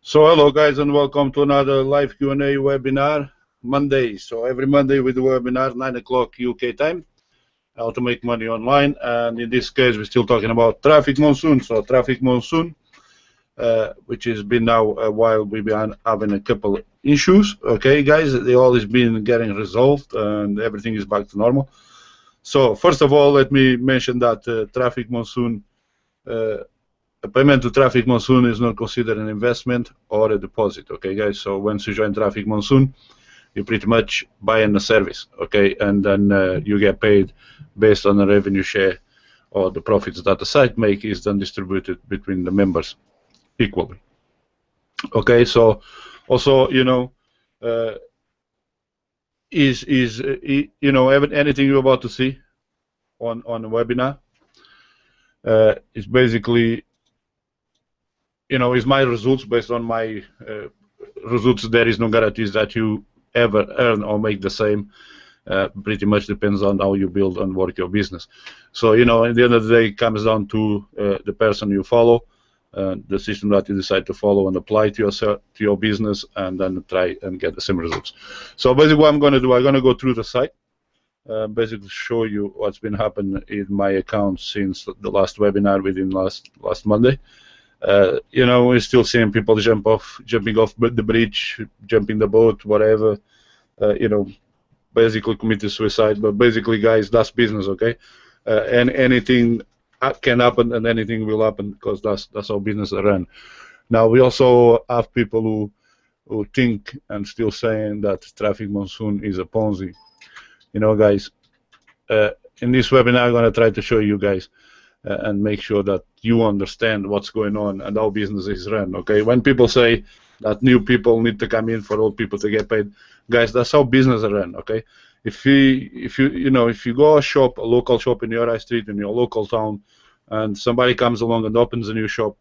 So hello guys and welcome to another live Q&A webinar Monday. So every Monday we do a webinar 9 o'clock UK time, how to make money online, and in this case we're still talking about Traffic Monsoon. So Traffic Monsoon, which has been now a while, we've been having a couple issues. Okay guys, they always been getting resolved and everything is back to normal. So first of all, let me mention that Traffic Monsoon, a payment to Traffic Monsoon is not considered an investment or a deposit, okay guys? So once you join Traffic Monsoon, you pretty much buying a service, okay? And then you get paid based on the revenue share, or the profits that the site make is then distributed between the members equally. Okay, so also, you know, anything you're about to see on the webinar is basically, you know, is my results based on my results. There is no guarantees that you ever earn or make the same. Pretty much depends on how you build and work your business. So, you know, at the end of the day, it comes down to the person you follow, the system that you decide to follow and apply to your business, and then try and get the same results. So basically what I'm going to do, I'm going to go through the site, basically show you what's been happening in my account since the last webinar within last Monday. You know, we're still seeing people jumping off the bridge, jumping the boat, whatever, you know, basically committed suicide. But basically, guys, that's business, okay? And anything can happen, and anything will happen, because that's how business is run. Now, we also have people who think and still saying that Traffic Monsoon is a Ponzi. You know, guys, in this webinar, I'm going to try to show you guys and make sure that you understand what's going on and how business is run, okay? When people say that new people need to come in for old people to get paid, guys, that's how business is run, okay? If you go a local shop in your high street, in your local town, and somebody comes along and opens a new shop,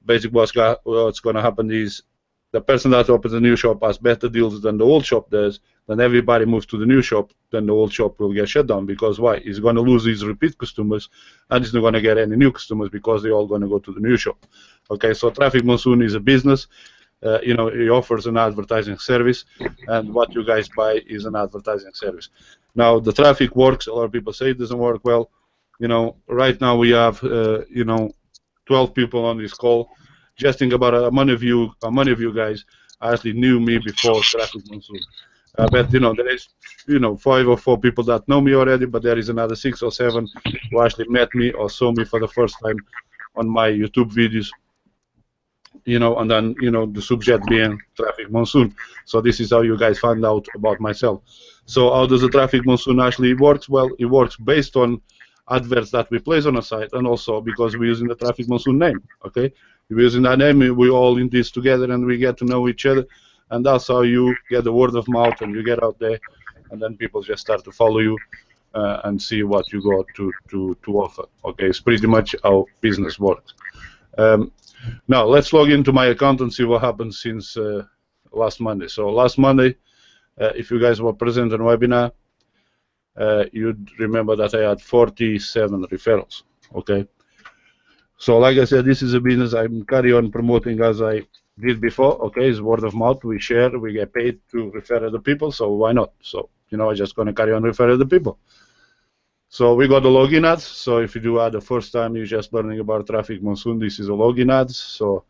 basically what's going to happen is the person that opens a new shop has better deals than the old shop does. Then everybody moves to the new shop, then the old shop will get shut down. Because why? He's going to lose his repeat customers, and he's not going to get any new customers because they're all going to go to the new shop. Okay, so Traffic Monsoon is a business. You know, it offers an advertising service, and what you guys buy is an advertising service. Now, the traffic works. A lot of people say it doesn't work well. You know, right now we have, 12 people on this call. Just think about how many of you guys actually knew me before Traffic Monsoon. But you know, there is 5 or 4 people that know me already, but there is another 6 or 7 who actually met me or saw me for the first time on my YouTube videos. You know, and then the subject being Traffic Monsoon. So this is how you guys find out about myself. So how does the Traffic Monsoon actually works? Well, it works based on adverts that we place on a site, and also because we're using the Traffic Monsoon name. Okay, we're using that name, we're all in this together, and we get to know each other, and that's how you get the word of mouth, and you get out there, and then people just start to follow you and see what you got to offer. Okay, it's pretty much how business works. Now let's log into my account and see what happened since last Monday. So last Monday, if you guys were present on the webinar, you'd remember that I had 47 referrals. Okay, so like I said, this is a business I'm carry on promoting as I did before. Okay, it's word of mouth. We share, we get paid to refer other people, so why not? So I'm just going to carry on refer other people. So we got the login ads. So if you do ad the first time you're just learning about Traffic Monsoon, this is a login ads. So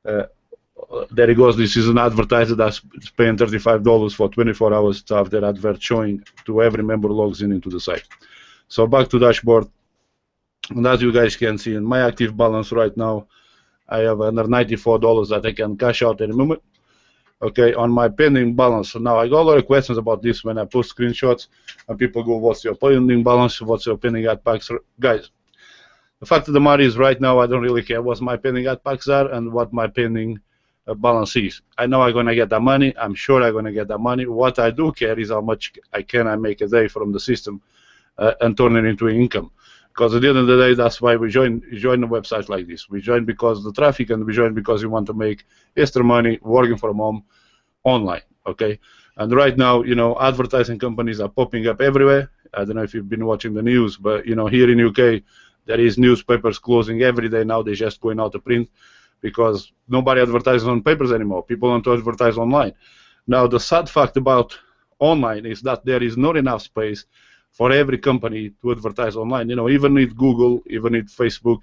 there it goes. This is an advertiser that's paying $35 for 24 hours to have their advert showing to every member who logs in into the site. So back to dashboard, and as you guys can see, in my active balance right now, I have under $94 that I can cash out any moment. Okay, on my pending balance. So now I got a lot of questions about this when I post screenshots, and people go, "What's your pending balance? What's your pending ad packs?" Guys, the fact of the matter is, right now I don't really care what my pending ad packs are and what my pending balance is. I know I'm gonna get that money. I'm sure I'm gonna get that money. What I do care is how much I make a day from the system and turn it into income. Because at the end of the day, that's why we join a website like this. We join because of the traffic, and we join because we want to make extra money working from home online. Okay, and right now, advertising companies are popping up everywhere. I don't know if you've been watching the news, but here in UK, there is newspapers closing every day now. They're just going out of print. because nobody advertises on papers anymore. People want to advertise online. Now, the sad fact about online is that there is not enough space for every company to advertise online. You know, even with Google, even with Facebook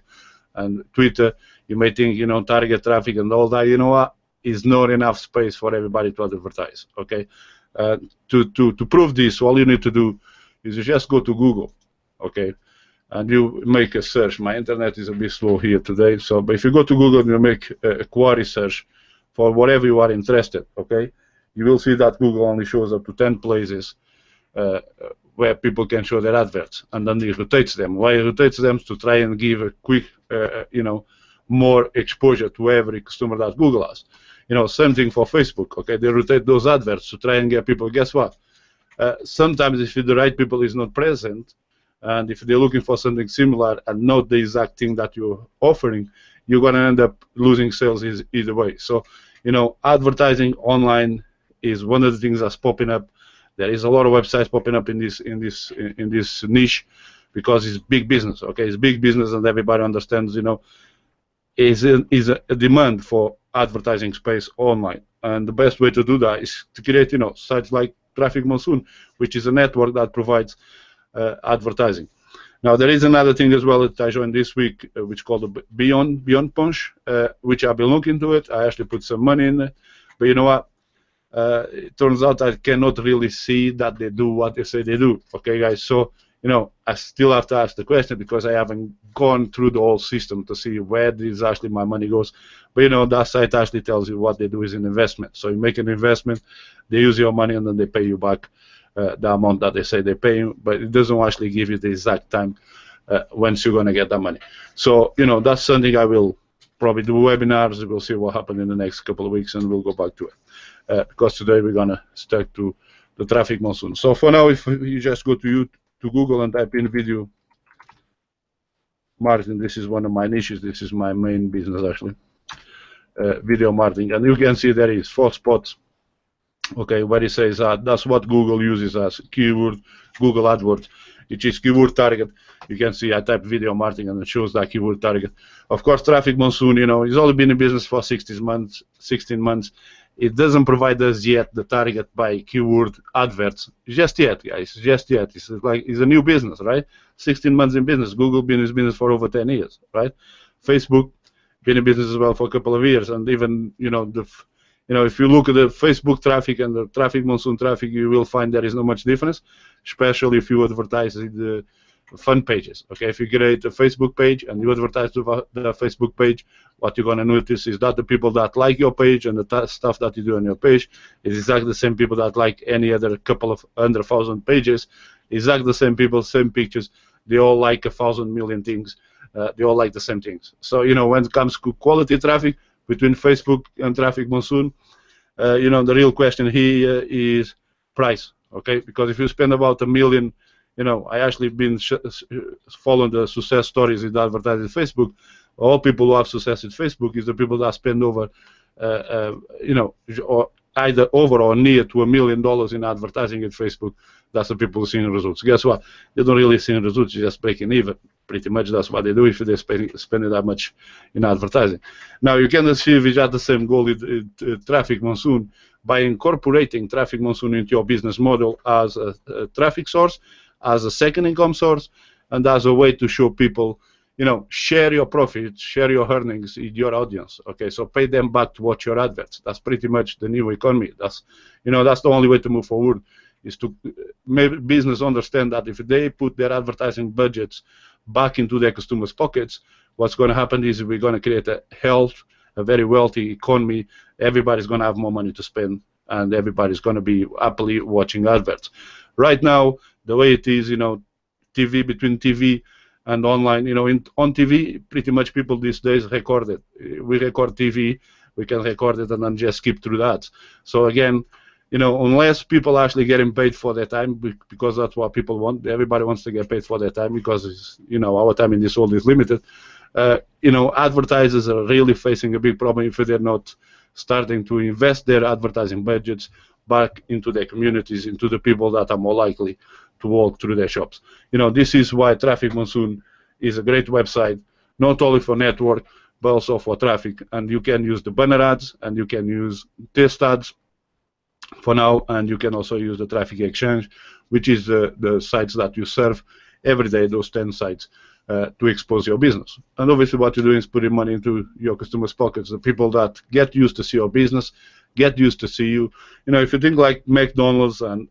and Twitter, you may think, you know, target traffic and all that. You know what? Is not enough space for everybody to advertise. Okay, to prove this, all you need to do is you just go to Google. Okay, and you make a search. My internet is a bit slow here today, so but if you go to Google and you make a query search for whatever you are interested, okay, you will see that Google only shows up to 10 places where people can show their adverts, and then it rotates them. Why it rotates them? To try and give a quick, you know, more exposure to every customer that Google has. You know, same thing for Facebook. Okay, they rotate those adverts to try and get people. Guess what? Sometimes if the right people is not present, and if they're looking for something similar and not the exact thing that you're offering, you're going to end up losing sales either way. So, you know, advertising online is one of the things that's popping up. There is a lot of websites popping up in this niche because it's big business. Okay, it's big business, and everybody understands. You know, is a demand for advertising space online, and the best way to do that is to create, you know, sites like Traffic Monsoon, which is a network that provides advertising. Now, there is another thing as well that I joined this week, which is called the Beyond Punch, which I've been looking into it. I actually put some money in it, but you know what? It turns out I cannot really see that they do what they say they do. Okay, guys. So, you know, I still have to ask the question because I haven't gone through the whole system to see where this actually my money goes. But you know, that site actually tells you what they do is an investment. So you make an investment, they use your money, and then they pay you back the amount that they say they pay you. But it doesn't actually give you the exact time when you're going to get that money. So, you know, that's something I will probably do webinars. We'll see what happens in the next couple of weeks, and we'll go back to it. Because today we're going to stick to the Traffic Monsoon. So for now, if you just go to Google and type in video marketing, this is one of my niches. This is my main business actually, video marketing, and you can see there is 4 spots. Okay, where it says that's what Google uses as keyword, Google AdWords, which is keyword target. You can see I type video marketing and it shows that keyword target. Of course, Traffic Monsoon, you know, he's only been in business for 16 months. It doesn't provide us yet the target by keyword adverts, just yet, guys, just yet. It's like it's a new business, right? 16 months in business. Google been in business for over 10 years, right? Facebook been in business as well for a couple of years, and even, you know, if you look at the Facebook traffic and the Traffic Monsoon traffic, you will find there is not much difference, especially if you advertise the fun pages. Okay, if you create a Facebook page and you advertise to the Facebook page, what you're going to notice is that the people that like your page and the stuff that you do on your page is exactly the same people that like any other couple of 100,000 pages, exactly the same people, same pictures. They all like 1,000 million things. They all like the same things. So, you know, when it comes to quality traffic between Facebook and Traffic Monsoon, you know, the real question here is price. Okay, because if you spend about $1 million, you know, I actually been following the success stories with advertising Facebook. All people who have success with Facebook is the people that spend over, you know, or either over or near to $1 million in advertising at Facebook. That's the people who are seeing results. Guess what? They don't really see results, they're just breaking even. Pretty much that's what they do if they're spending that much in advertising. Now, you can achieve at the same goal with Traffic Monsoon by incorporating Traffic Monsoon into your business model as a traffic source, as a second income source, and as a way to show people, you know, share your profits, share your earnings with your audience. Okay, so pay them back to watch your adverts. That's pretty much the new economy. That's, you know, that's the only way to move forward, is to make business understand that if they put their advertising budgets back into their customers' pockets, what's going to happen is we're going to create a very wealthy economy. Everybody's going to have more money to spend, and everybody's going to be happily watching adverts. Right now, the way it is, you know, between TV and online, you know, on TV, pretty much people these days record it. We record TV, we can record it and then just skip through that. So again, you know, unless people are actually getting paid for their time, because that's what people want. Everybody wants to get paid for their time because, you know, our time in this world is limited. You know, advertisers are really facing a big problem if they're not starting to invest their advertising budgets back into their communities, into the people that are more likely to walk through their shops. You know, this is why Traffic Monsoon is a great website, not only for network, but also for traffic. And you can use the banner ads, and you can use test ads for now, and you can also use the traffic exchange, which is the sites that you serve every day, those 10 sites, to expose your business. And obviously what you're doing is putting money into your customers' pockets, the people that get used to see your business, get used to see you. You know, if you think like McDonald's and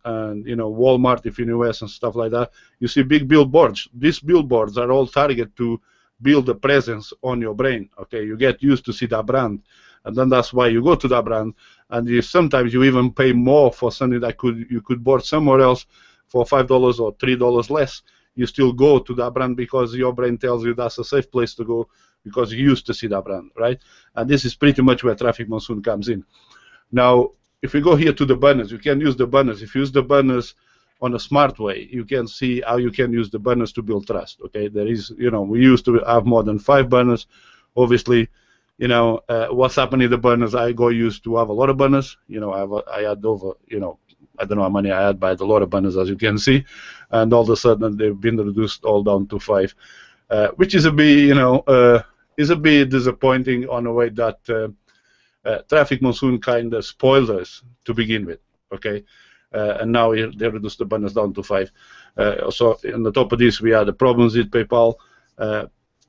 you know, Walmart, if in the US and stuff like that, you see big billboards. These billboards are all targeted to build a presence on your brain. Okay, you get used to see that brand, and then that's why you go to that brand, and sometimes you even pay more for something that you could buy somewhere else for $5 or $3 less. You still go to that brand because your brain tells you that's a safe place to go because you used to see that brand, right? And this is pretty much where Traffic Monsoon comes in. Now, if we go here to the banners, you can use the banners. If you use the banners on a smart way, you can see how you can use the banners to build trust. Okay, there is, you know, we used to have more than 5 banners. Obviously, you know, what's happening in the banners, I used to have a lot of banners. You know, I had over, you know, I don't know how many I had, but I had a lot of banners, as you can see. And all of a sudden, they've been reduced all down to 5, which is a bit, you know, is a bit disappointing on the way that Traffic Monsoon kind of spoiled us to begin with, okay? And now they reduced the banners down to 5. So on the top of this, we had the problems with PayPal.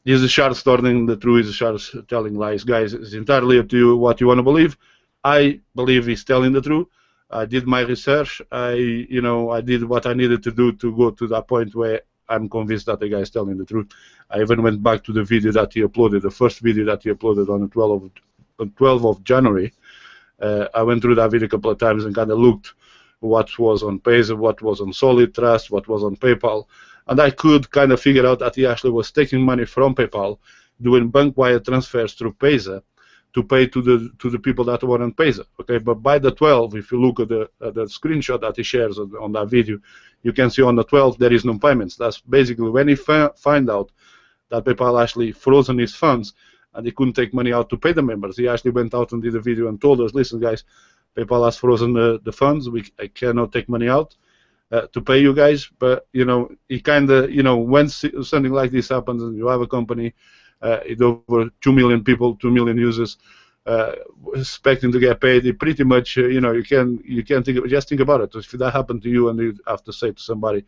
Is the Charles telling the truth? Is the Charles telling lies? Guys, it's entirely up to you what you want to believe. I believe he's telling the truth. I did my research. I did what I needed to do to go to that point where I'm convinced that the guy is telling the truth. I even went back to the video that he uploaded, the first video that he uploaded on the 12th of January. I went through that video a couple of times and kind of looked what was on Payza, what was on Solid Trust, what was on PayPal, and I could kind of figure out that he actually was taking money from PayPal, doing bank wire transfers through Payza to pay to the people that were on Payza. Okay, but by the 12th, if you look at the screenshot that he shares on that video, you can see on the 12th there is no payments. That's basically when he find out that PayPal actually frozen his funds and he couldn't take money out to pay the members. He actually went out and did a video and told us, listen guys, PayPal has frozen the funds. I cannot take money out to pay you guys. But, you know, he kind of, you know, when something like this happens and you have a company, it's over 2 million people, 2 million users, expecting to get paid, it pretty much, you know, you can just think about it. If that happened to you and you have to say to somebody,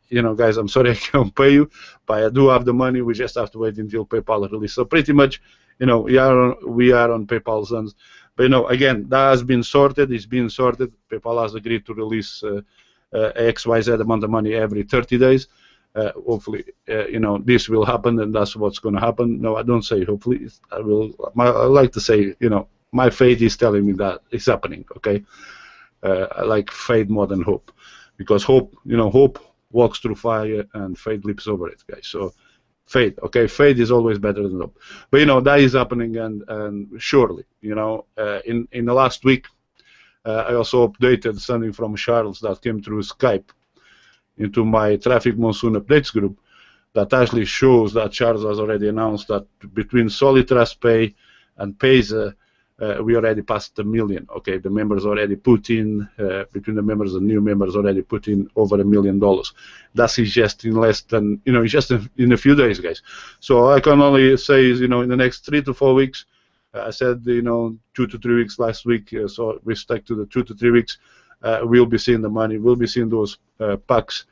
you know, guys, I'm sorry I can't pay you, but I do have the money. We just have to wait until PayPal release. So pretty much, you know, we are on PayPal's hands. But, you know, again, that has been sorted. It's been sorted. PayPal has agreed to release XYZ amount of money every 30 days. Hopefully, you know, this will happen, and that's what's going to happen. No, I don't say hopefully. I like to say, you know, my faith is telling me that it's happening. Okay, I like faith more than hope, because hope, you know, hope walks through fire and faith leaps over it, guys. So faith, okay, faith is always better than hope. But you know, that is happening, and surely, you know, in the last week, I also updated something from Charles that came through Skype into my Traffic Monsoon updates group that actually shows that Charles has already announced that between Solid Trust Pay and Payza, we already passed 1 million. Okay, the members already put in, between the members and new members already put in over $1 million. That's just in less than, you know, just in a few days, guys. So I can only say is, you know, in the next 3 to 4 weeks, I said, you know, 2 to 3 weeks last week, so we stuck to the 2 to 3 weeks. We'll be seeing the money. We'll be seeing those packs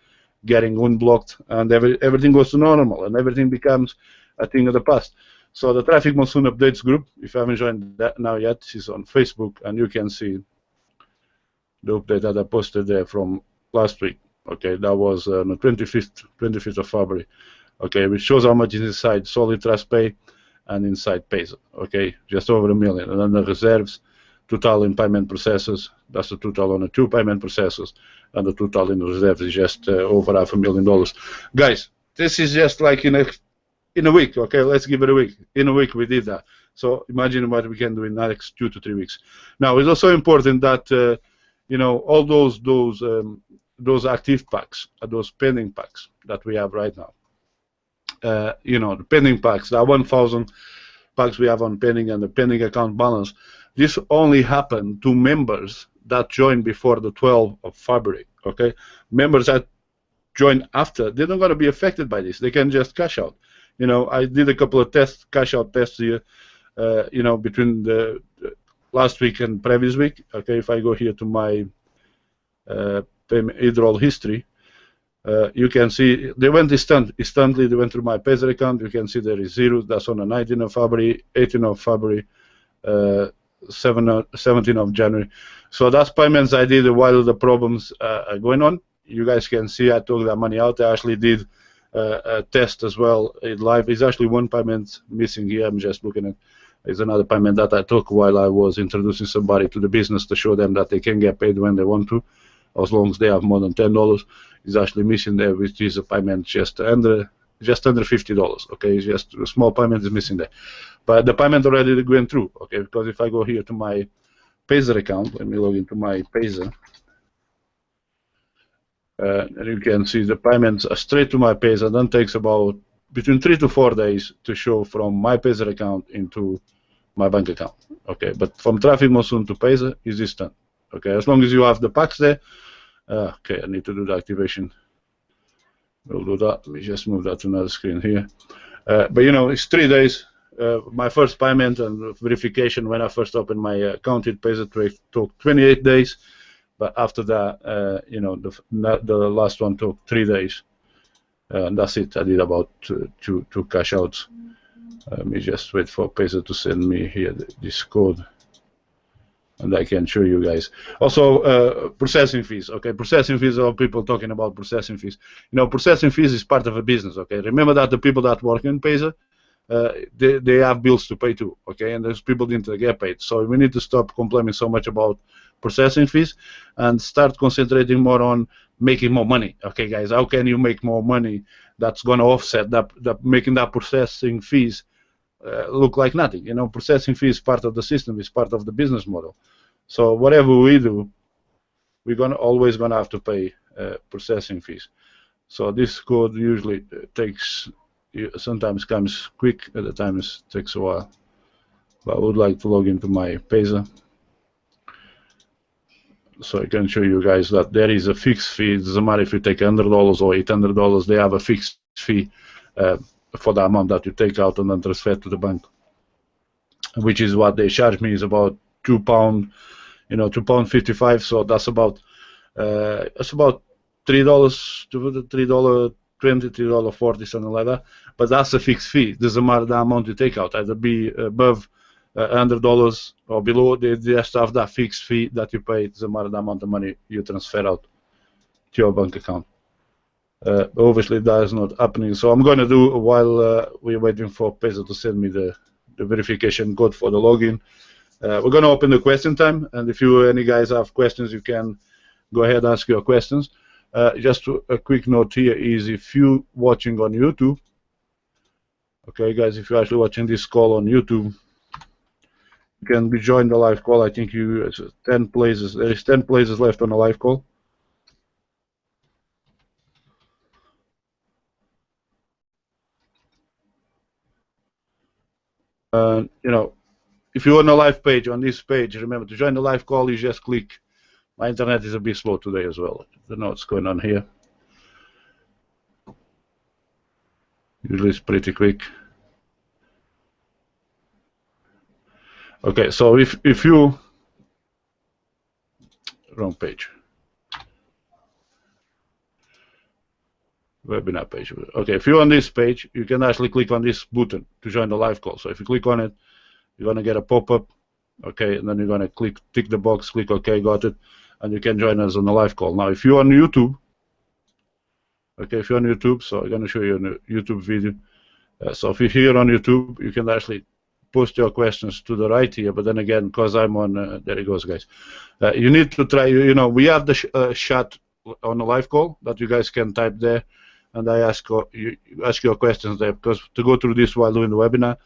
getting unblocked, and everything goes to normal, and everything becomes a thing of the past. So the Traffic Monsoon updates group, if you haven't joined that now yet, is on Facebook, and you can see the update that I posted there from last week. Okay, that was on the 25th of February. Okay, which shows how much is inside Solid Trust Pay and inside Payza. Okay, just over 1 million, and then the reserves. Total in payment processors, that's the total on the 2 payment processors, and the total in the reserves is just over $500,000. Guys, this is just like in a week, okay? Let's give it a week. In a week we did that. So imagine what we can do in the next 2 to 3 weeks. Now, it's also important that, you know, all those active packs, those pending packs that we have right now, you know, the pending packs, that 1,000 packs we have on pending and the pending account balance, this only happened to members that joined before the 12th of February, okay? Members that join after, they're not going to be affected by this. They can just cash out. You know, I did a couple of tests, cash out tests here, you know, between the last week and previous week. Okay, if I go here to my payment withdrawal history, you can see they went instantly. They went through my Pazer account. You can see there is zero. That's on the 19th of February, 18th of February, 17th of January. So that's payments I did while the problems are going on. You guys can see I took that money out. I actually did a test as well in live. There's actually one payment missing here. I'm just looking at. There's another payment that I took while I was introducing somebody to the business to show them that they can get paid when they want to, as long as they have more than $10. Is actually missing there, which is a payment just under $50. Okay, it's just a small payment is missing there, but the payment already went through. Okay, because if I go here to my Pazer account, let me log into my Pazer, and you can see the payments are straight to my Pazer. Then takes about between 3 to 4 days to show from my Pazer account into my bank account. Okay, but from Traffic Monsoon to Pazer is instant. Okay, as long as you have the packs there. Okay, I need to do the activation. We'll do that. Let me just move that to another screen here. But you know, it's 3 days. My first payment and verification when I first opened my account it Pazer took 28 days. But after that, you know, the last one took 3 days. And that's it. I did about two cash outs. Let me just wait for Pazer to send me here this code. And I can show you guys. Also, processing fees. Okay, processing fees. All people talking about processing fees. You know, processing fees is part of a business. Okay, remember that the people that work in Pazer, they have bills to pay too. Okay, and those people need to get paid. So we need to stop complaining so much about processing fees and start concentrating more on making more money. Okay, guys, how can you make more money that's going to offset that making that processing fees look like nothing? You know, processing fee is part of the system, is part of the business model. So whatever we do, we're always gonna have to pay processing fees. So this code usually takes, sometimes comes quick, other times takes a while. But I would like to log into my Pazer, so I can show you guys that there is a fixed fee. It doesn't matter if you take $100 or $800, they have a fixed fee for the amount that you take out and then transfer to the bank, which is what they charge me, is about £2, you know, £2.55. So that's about $3 to $3.20, $3.40, something like that. But that's a fixed fee. Doesn't matter the amount you take out, either be above $100 or below. They just have that fixed fee that you pay. It doesn't matter the amount of money you transfer out to your bank account. Obviously that is not happening, so I'm going to do, while we're waiting for Pazer to send me the verification code for the login, we're going to open the question time, and if any guys have questions, you can go ahead and ask your questions. Just a quick note here is, if you watching on YouTube, okay guys, if you're actually watching this call on YouTube, you can join the live call. I think there is 10 places left on the live call. You know, if you're on a live page, on this page, remember to join the live call, you just click. My internet is a bit slow today as well. I don't know what's going on here. Usually it's pretty quick. Okay, so if you, wrong page. Webinar page. Okay, if you're on this page, you can actually click on this button to join the live call. So if you click on it, you're going to get a pop-up, okay, and then you're going to tick the box, click OK, got it, and you can join us on the live call. Now, if you're on YouTube, okay, if you're on YouTube, so I'm going to show you a YouTube video. So if you're here on YouTube, you can actually post your questions to the right here, but then again, because I'm on, there it goes, guys. You need to try, you know, we have the chat on the live call that you guys can type there, and I ask your questions there, because to go through this while doing the webinar,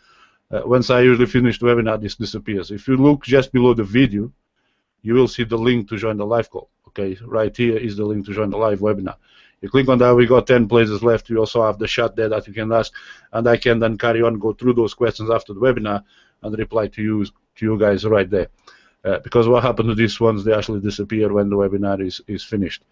once I usually finish the webinar, this disappears. If you look just below the video, you will see the link to join the live call. Okay, right here is the link to join the live webinar. You click on that, we got 10 places left. We also have the chat there that you can ask, and I can then carry on, go through those questions after the webinar and reply to you guys right there. Because what happened to these ones, they actually disappear when the webinar is finished.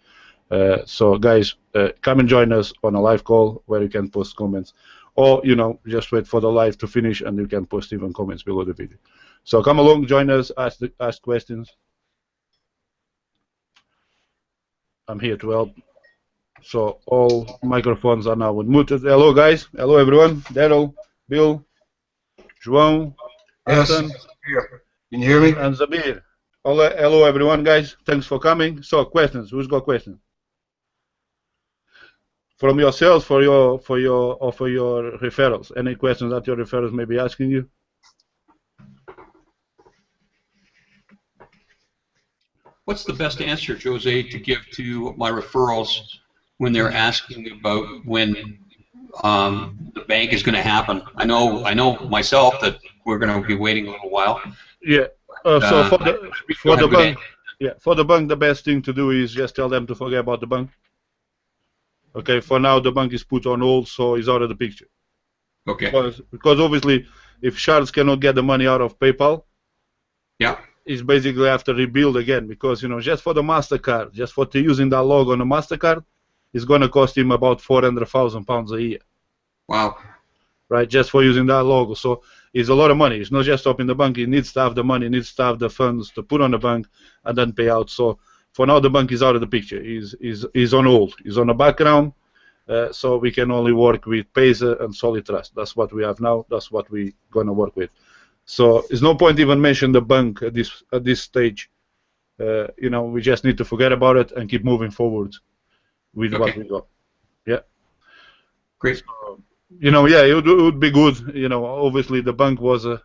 So guys, come and join us on a live call where you can post comments. or just wait for the live to finish, and you can post even comments below the video. So come along, join us, ask questions. I'm here to help. So all microphones are now unmuted. Hello guys, hello everyone. Daryl, Bill, João, Hassan, Can you hear me? and Zabir. Hello everyone, guys. Thanks for coming. So questions. Who's got questions? From yourselves, for your referrals. Any questions that your referrals may be asking you? What's the best answer, Jose, to give to my referrals when they're asking about when the bank is going to happen? I know myself that we're going to be waiting a little while. Yeah. So for the bank, the best thing to do is just tell them to forget about the bank. Okay. For now, the bank is put on hold, so it's out of the picture. Okay. Because obviously, if Charles cannot get the money out of PayPal, yeah, it's basically have to rebuild again. Because just for the Mastercard, just for using that logo on the Mastercard, it's going to cost him about £400,000 a year. Wow. Right, just for using that logo. So it's a lot of money. It's not just stopping the bank. It needs to have the money, needs to have the funds to put on the bank and then pay out. So for now, the bank is out of the picture. Is on hold. Is on the background. So we can only work with Pazer and Solid Trust. That's what we have now. That's what we're going to work with. So there's no point even mention the bank at this stage. We just need to forget about it and keep moving forward with what we got. Yeah. Great. So, yeah, it would be good. Obviously the bank was a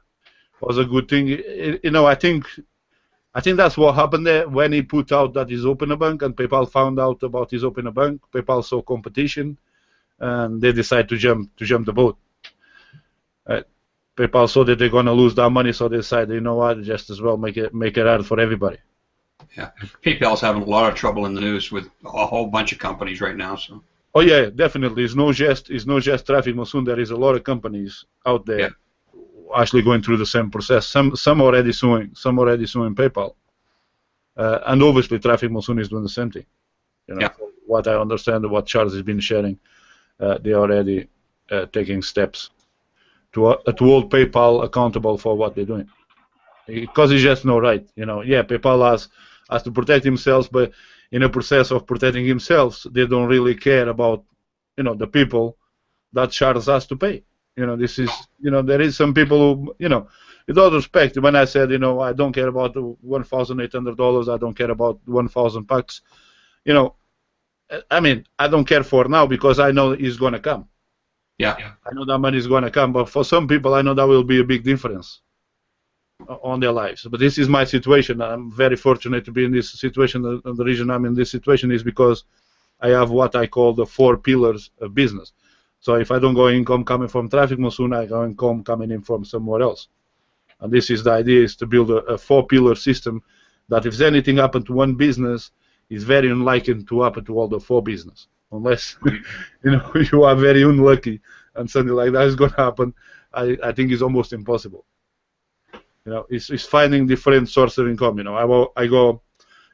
good thing. I think that's what happened there when he put out that he's open a bank, and PayPal found out about his open a bank. PayPal saw competition, and they decided to jump the boat. PayPal saw that they're gonna lose that money, so they decided, you know what, just as well make it hard for everybody. Yeah, PayPal's having a lot of trouble in the news with a whole bunch of companies right now. So. Oh yeah, definitely. It's not just Traffic Monsoon. There is a lot of companies out there actually going through the same process. Some already suing PayPal, and obviously Traffic Monsoon is doing the same thing. From what I understand, what Charles has been sharing, they are already taking steps to hold PayPal accountable for what they're doing, because it's just not right. PayPal has to protect themselves, but in a process of protecting themselves, they don't really care about, the people that Charles has to pay. This is, there is some people who, with all respect, when I said, I don't care about the $1,800, I don't care about $1,000. I don't care for now because I know it's going to come. Yeah. I know that money is going to come, but for some people, I know that will be a big difference on their lives. But this is my situation. I'm very fortunate to be in this situation, and the reason I'm in this situation is because I have what I call the 4 pillars of business. So if I don't go income coming from Traffic Monsoon, I go income coming in from somewhere else. And this is the idea, is to build a 4-pillar system that if anything happened to one business, is very unlikely to happen to all the 4 business. Unless you are very unlucky and something like that is going to happen, I think it's almost impossible. It's finding different sources of income. I go,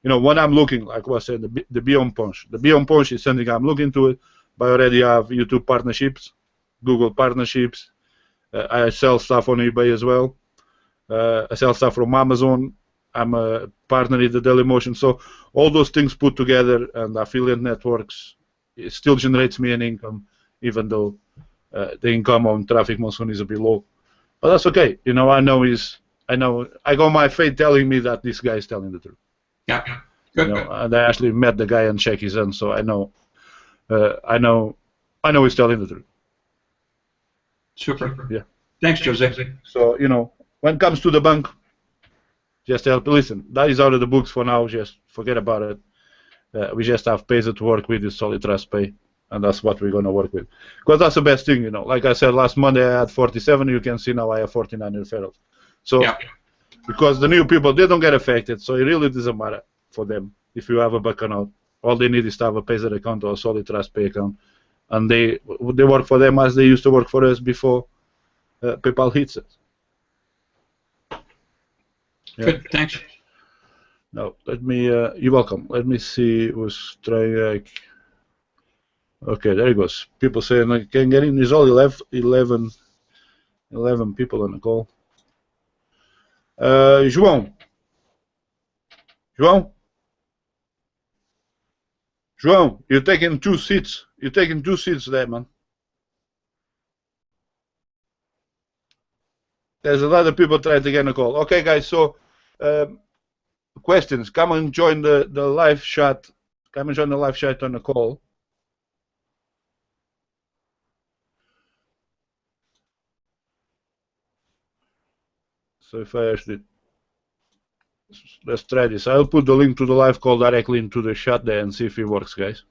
when I'm looking, like what I said, the Beyond Punch. The Beyond Punch is something I'm looking to it, but I already have YouTube partnerships, Google partnerships. I sell stuff on eBay as well. I sell stuff from Amazon. I'm a partner in the Dailymotion. So all those things put together and affiliate networks, it still generates me an income, even though the income on Traffic Monsoon is a bit low. But that's okay. I got my faith telling me that this guy is telling the truth. Yeah. Good. And I actually met the guy and checked his end, so I know he's telling the truth. Super. Yeah. Thanks, Jose. So when it comes to the bank, just help. Listen, that is out of the books for now. Just forget about it. We just have Pazer to work with, is Solid Trust Pay, and that's what we're gonna work with. Because that's the best thing, Like I said last Monday, I had 47. You can see now I have 49 referrals. So, because the new people, they don't get affected, so it really doesn't matter for them if you have a bank account. All they need is to have a Pazer account or a Solid Trust Pay account, and they work for them as they used to work for us before PayPal hits it. Yeah. Good, thanks. No, you're welcome. Let me see who's trying. Okay, there it goes. People saying I can't get in. There's only 11 people on the call. João. João, you're taking 2 seats. You're taking 2 seats there, man. There's a lot of people trying to get on the call. Okay, guys, so questions. Come and join the live chat. Come and join the live chat on the call. So if I actually, let's try this. I'll put the link to the live call directly into the chat there and see if it works, guys.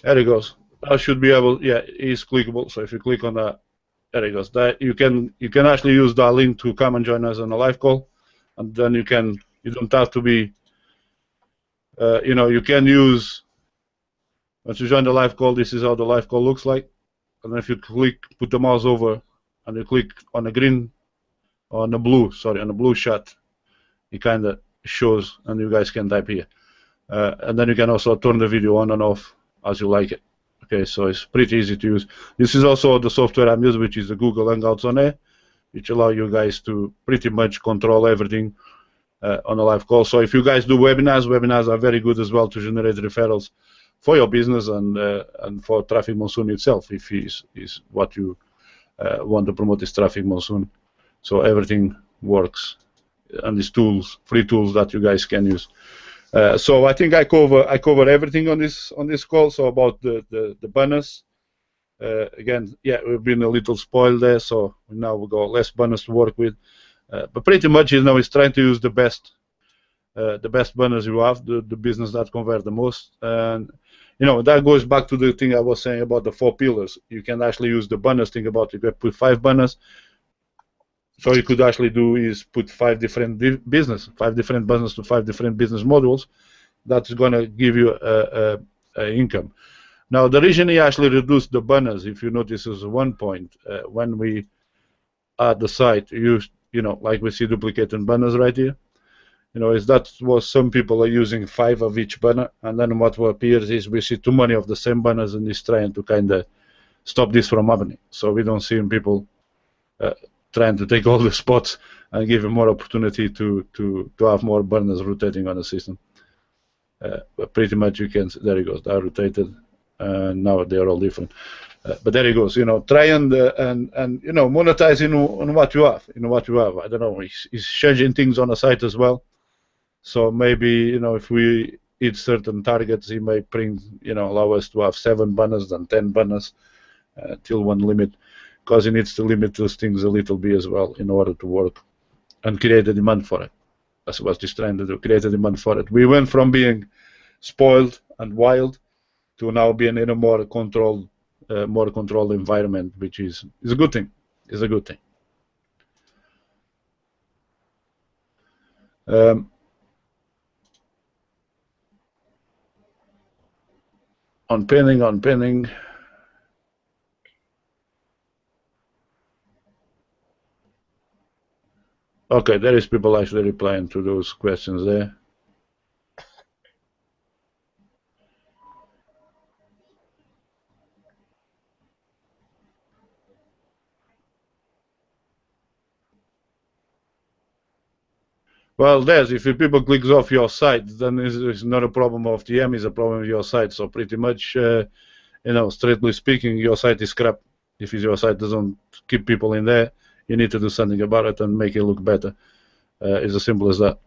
There it goes. I should be able. Yeah, it's clickable. So if you click on that, there it goes. That you can actually use that link to come and join us on a live call, and then you don't have to be. You can use. Once you join the live call, this is how the live call looks like. And then if you put the mouse over, and you click on the green, on the blue shot, it kind of shows, and you guys can type here. And then you can also turn the video on and off as you like it. Okay, so it's pretty easy to use. This is also the software I'm using, which is the Google Hangouts on air, which allow you guys to pretty much control everything on a live call. So if you guys do webinars are very good as well to generate referrals for your business and for Traffic Monsoon itself, if is what you want to promote is Traffic Monsoon. So everything works, and these tools, free tools that you guys can use. So I think I cover everything on this call. So about the banners, again, yeah, we've been a little spoiled there. So now we got less banners to work with, but pretty much it's trying to use the best banners you have, the business that convert the most, and that goes back to the thing I was saying about the 4 pillars. You can actually use the banners. Think about it. You can put 5 banners. So you could actually do is put 5 different banners to 5 different business modules. That's going to give you a income. Now the reason he actually reduced the banners, if you notice, is one point when we add the site, like we see duplicated banners right here. Is that was some people are using 5 of each banner, and then what appears is we see too many of the same banners, and it's trying to kind of stop this from happening. So we don't see people trying to take all the spots and give them more opportunity to have more banners rotating on the system. But pretty much you can, there it goes, they're rotated, and now they're all different. But there it goes, try and monetizing on what you have, I don't know, it's changing things on the site as well. So maybe, if we hit certain targets, it may allow us to have 7 banners than 10 banners till one limit, because it needs to limit those things a little bit as well in order to work and create a demand for it. That's what he's trying to do, create a demand for it. We went from being spoiled and wild to now being in a more controlled environment, which is a good thing. It's a good thing. On pinning. Okay, there is people actually replying to those questions there. Well, if people clicks off your site, then it's not a problem of TM, it's a problem of your site. So pretty much, strictly speaking, your site is crap. If your site doesn't keep people in there, you need to do something about it and make it look better. It's as simple as that.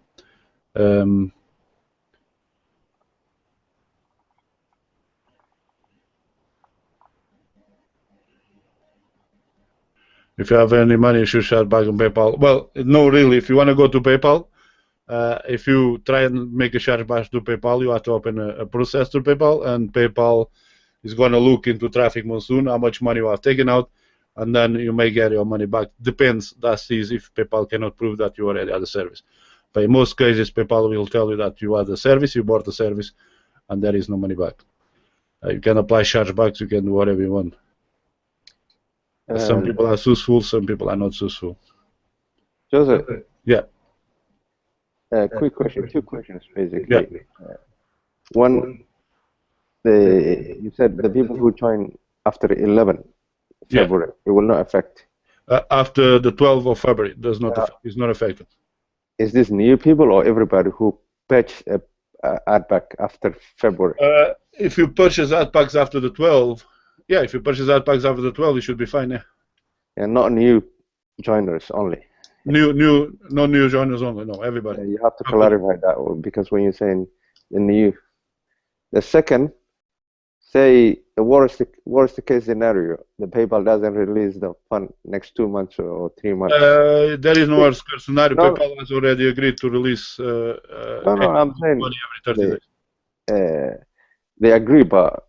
If you have any money, you should share back on PayPal. Well, no, really. If you want to go to PayPal, if you try and make a chargeback to PayPal, you have to open a process to PayPal, and PayPal is going to look into Traffic Monsoon, how much money you have taken out, and then you may get your money back. Depends. That is if PayPal cannot prove that you already had the service. But in most cases, PayPal will tell you that you had the service, you bought the service, and there is no money back. You can apply chargebacks. You can do whatever you want. Some people are useful. Some people are not useful. Joseph. Yeah. Quick question. Two questions, basically. Yeah. One, you said the people who join after 11 February, it will not affect. After the 12th of February, does not it's not affected. Is this new people or everybody who patch ad pack after February? If you purchase ad packs after the 12th, yeah, if you purchase ad packs after the 12th, you should be fine. Yeah. And not new joiners only. No new joiners only. No, everybody. You have to clarify that one, because when you're saying the new, the second, say the worst case scenario, the PayPal doesn't release the fund next 2 months or 3 months. There is no worst case scenario. No. PayPal has already agreed to release I'm saying money every 30 days. They agree, but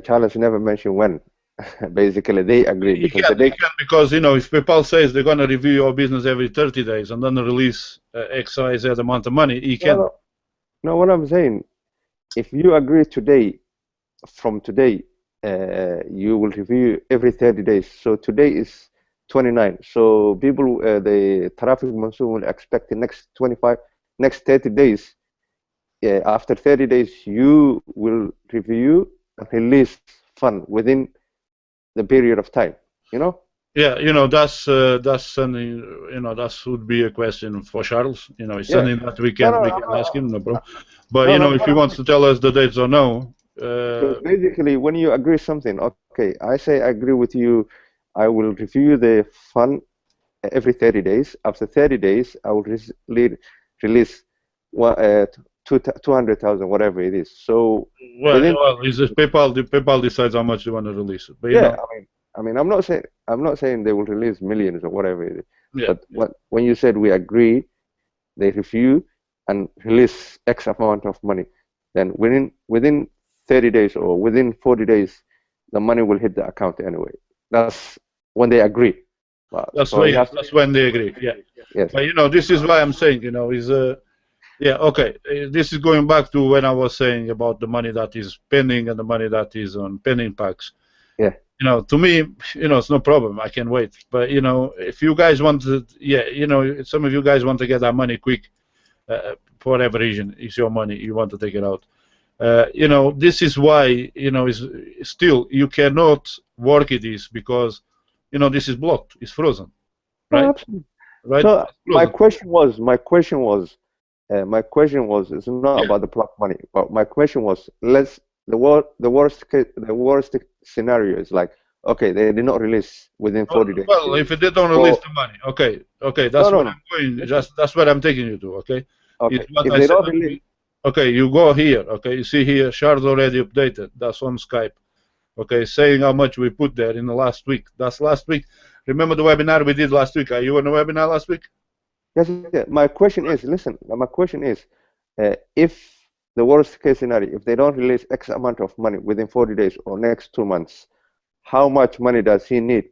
Charles never mentioned when. Basically, they agree because they can, because if PayPal says they're going to review your business every 30 days and then release X, Y, Z amount of money, he can. No, what I'm saying, if you agree today, from today, you will review every 30 days. So today is 29. So people, the traffic Monsoon will expect the next 30 days. After 30 days, you will review and release fund within the period of time. Yeah, that's something. That would be a question for Charles. It's something that we can ask him, no problem. But if he wants to tell us the dates or no. Basically, when you agree something, okay, I say I agree with you. I will review the fund every 30 days. After 30 days, I will release 200,000, whatever it is. So is this PayPal? The PayPal decides how much they want to release it. But I mean, I'm not saying they will release millions or whatever it is. Yeah. But when you said we agree, they review and release X amount of money, then within 30 days or within 40 days, the money will hit the account anyway. That's when they agree. That's when they agree. Yeah. Yes. But this is why I'm saying, yeah, okay. This is going back to when I was saying about the money that is pending and the money that is on pending packs. Yeah. To me, it's no problem. I can wait. But if you guys want to, some of you guys want to get that money quick, for whatever reason, it's your money. You want to take it out. This is why, still you cannot work it is because, this is blocked. It's frozen. Right. Oh, absolutely. Right. So my question was, it's not about the block money, but my question was, the worst scenario is like, okay, they did not release within 40 days. Well, if they don't release the money, okay, that's what I'm going. That's what I'm taking you to, okay? Okay. If they don't release. Okay, you go here, okay, you see here, Charles already updated, that's on Skype, okay, saying how much we put there in the last week. That's last week. Remember the webinar we did last week? Are you on the webinar last week? Yes, yeah. My question is, listen, my question is, if the worst case scenario, if they don't release X amount of money within 40 days or next 2 months, how much money does he need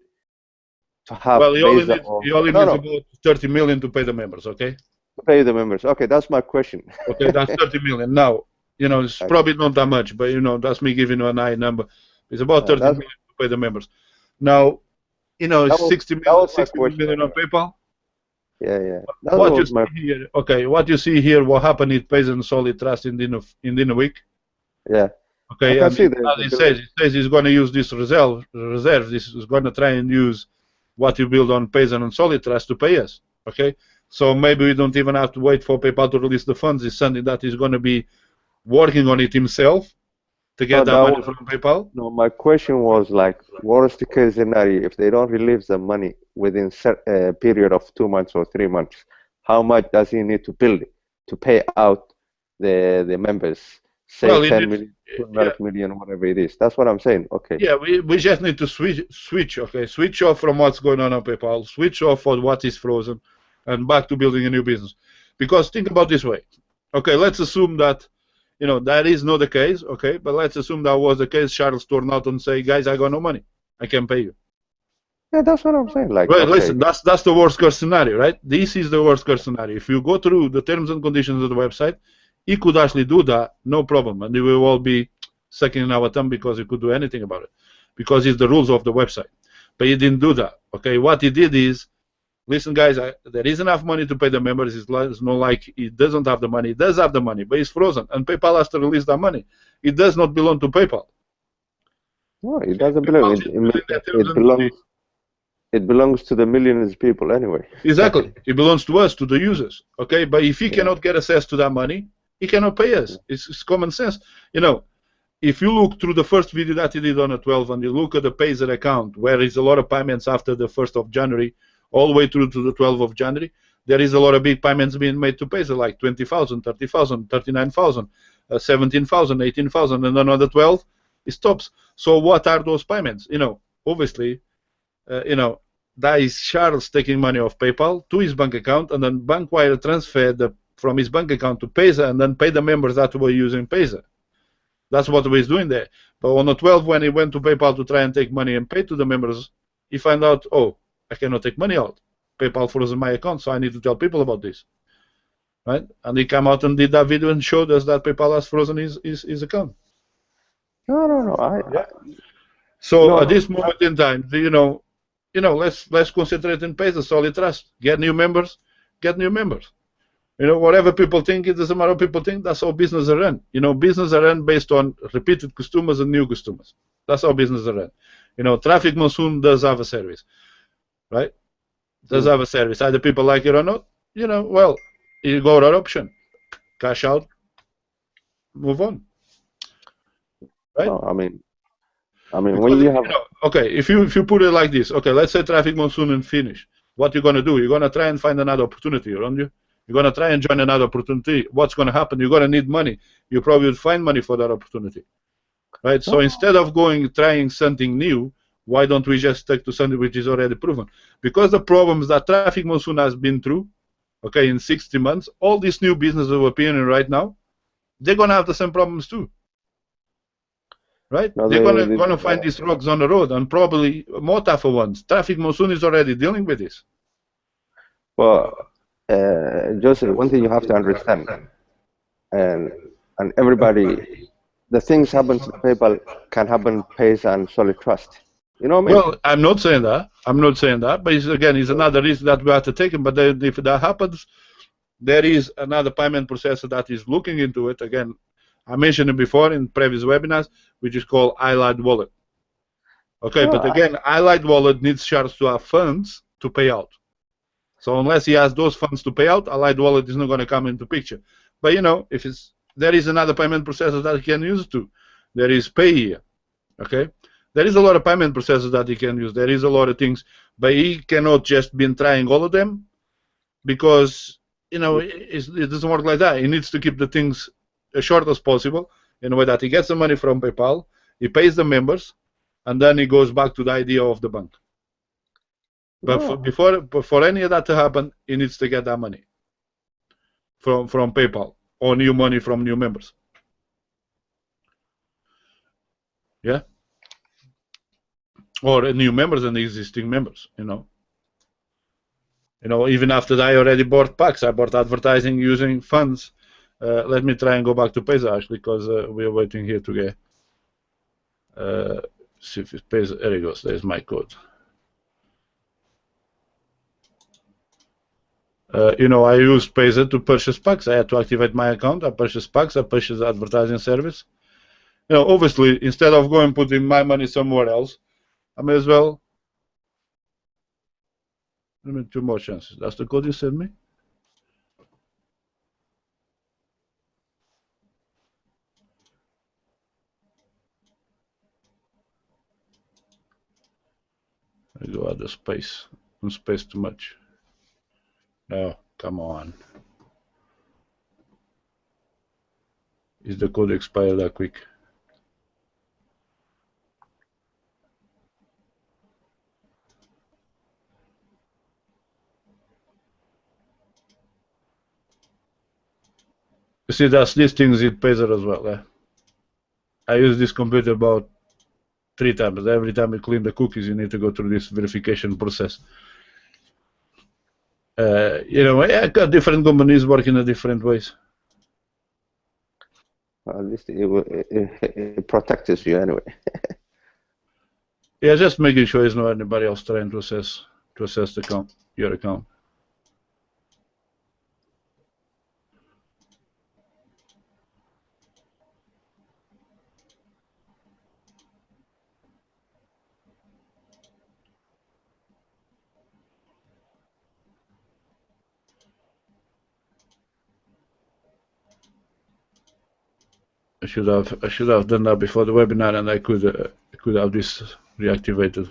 to have? Well, he only needs about 30 million to pay the members, okay? To pay the members. Okay, that's my question. Okay, that's 30 million. Now, it's probably not that much, but, that's me giving you a high number. It's about 30 million to pay the members. Now, it's 60 million on PayPal. Yeah. What you see here, what you see here, what happened, it pays in solid trust in a week. Yeah. Okay, and it says he's going to use this reserve. This is going to try and use what you build on Payson and Solid Trust to pay us. Okay, so maybe we don't even have to wait for PayPal to release the funds. It's something that he's going to be working on it himself to get that money from PayPal. No, my question was like, worst case scenario, if they don't release the money within a period of 2 months or 3 months, how much does he need to build to pay out the members? Say 10 million, 12 million, whatever it is. That's what I'm saying. Okay. Yeah, we just need to switch. Okay, switch off from what's going on PayPal, switch off on what is frozen, and back to building a new business. Because think about this way. Okay, let's assume that that is not the case. Okay, but let's assume that was the case. Charles turned out and say, guys, I got no money. I can't pay you. Yeah, that's what I'm saying. Like, well, listen, that's the worst case scenario, right? This is the worst case scenario. If you go through the terms and conditions of the website, he could actually do that, no problem, and we will all be sucking in our thumb because he could do anything about it, because it's the rules of the website. But he didn't do that. Okay, what he did is, listen, guys, there is enough money to pay the members. It's not like he doesn't have the money. He does have the money, but it's frozen, and PayPal has to release that money. It does not belong to PayPal. No, it doesn't belong. It belongs to the millions of people anyway. Exactly. It belongs to us, to the users. Okay, but if he cannot get access to that money, he cannot pay us. It's common sense. You know, if you look through the first video that he did on the 12th and you look at the Pazer account, where is a lot of payments after the 1st of January, all the way through to the 12th of January, there is a lot of big payments being made to Pazer, like 20,000, 30,000, 39,000, 17,000, 18,000, and then on the 12th, it stops. So what are those payments? You know, obviously, you know, that is Charles taking money off PayPal to his bank account and then bank wire transfer from his bank account to Pazer and then pay the members that were using Pazer. That's what he's doing there. But on the 12th, when he went to PayPal to try and take money and pay to the members, he found out, oh, I cannot take money out. PayPal frozen my account, so I need to tell people about this. Right? And he came out and did that video and showed us that PayPal has frozen his account. No. So at this moment in time, you know, let's concentrate on Pazer, solid trust. Get new members, get new members. You know, whatever people think, it doesn't matter what people think. That's how business are run. You know, business are run based on repeated customers and new customers. That's how business are run. You know, Traffic Monsoon does have a service, right? Does have a service. Either people like it or not. You know, well, you go that option, cash out, move on, right? No, I mean, Because when you have, okay, if you put it like this, okay, let's say Traffic Monsoon and finish. What you're gonna do? You're gonna try and find another opportunity around you. You're going to try and join another opportunity. What's going to happen? You're going to need money. You probably will find money for that opportunity. Right? So instead of trying something new, why don't we just stick to something which is already proven? Because the problems that Traffic Monsoon has been through, okay, in 60 months, all these new businesses that are appearing right now, they're going to have the same problems too. Right? No, they're going to find these rocks on the road, and probably more tougher ones. Traffic Monsoon is already dealing with this. Well, Joseph, one thing you have to understand, and everybody, the things happen to PayPal can happen Pazer and Solid Trust. You know what I mean? Well, I'm not saying that. I'm not saying that. But it's another risk that we have to take. But if that happens, there is another payment processor that is looking into it. Again, I mentioned it before in previous webinars, which is called Allied Wallet. Okay, but again, Allied Wallet needs Charles to have funds to pay out. So unless he has those funds to pay out, Allied Wallet is not going to come into picture. But you know, if there is another payment processor that he can use too. There is Pay here. Okay, there is a lot of payment processors that he can use. There is a lot of things, but he cannot just be trying all of them because you know it doesn't work like that. He needs to keep the things as short as possible in a way that he gets the money from PayPal, he pays the members, and then he goes back to the idea of the bank. But for any of that to happen, he needs to get that money from PayPal or new money from new members. Yeah? Or new members and existing members, you know. You know, even after that, I already bought packs. I bought advertising using funds. Let me try and go back to Pazer actually, because we are waiting here to get. See if it pays. There it goes. There's my code. You know, I used Pazer to purchase packs. I had to activate my account. I purchased packs. I purchased advertising service. You know, obviously, instead of going putting my money somewhere else, I may as well. Let me 2 more chances. That's the code you sent me. I go out the space. Don't space too much. No, come on. Is the code expired that quick? You see, that's these things in Pazer as well. Eh? I use this computer about 3 times. Every time you clean the cookies, you need to go through this verification process. You know, I got different companies working in different ways. At least it protects you anyway. Yeah, just making sure there's not anybody else trying to access the account, your account. I should have done that before the webinar, and I could have this reactivated.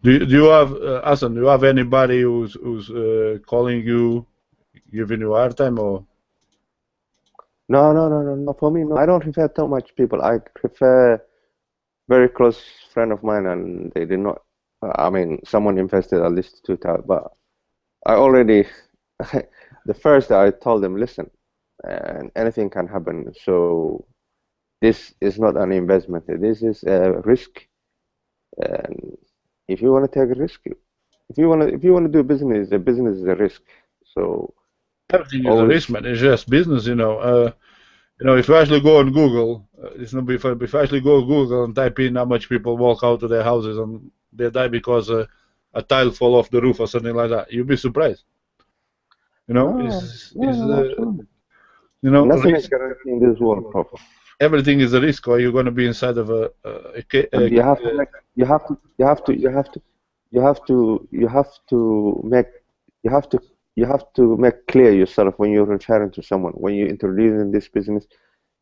Do you have Hassan? Do you have anybody who's calling you, giving you a hard time, or? No. For me, no. I don't refer too much people. I prefer very close friend of mine, and they did not. I mean, someone invested at least 2,000, but I already. The first I told them, listen, and anything can happen. So this is not an investment. This is a risk, and if you want to take a risk, if you want to do business, the business is a risk. So Everything is a risk, man. It's just business, you know. If you actually go on Google, it's not if you actually go on Google and type in how much people walk out of their houses and they die because a tile fall off the roof or something like that, you'd be surprised. You know, nothing is guaranteed in this world, Prof. Everything is a risk, or you're going to be inside of a you have to make clear yourself when you're referring to someone, when you're introducing this business.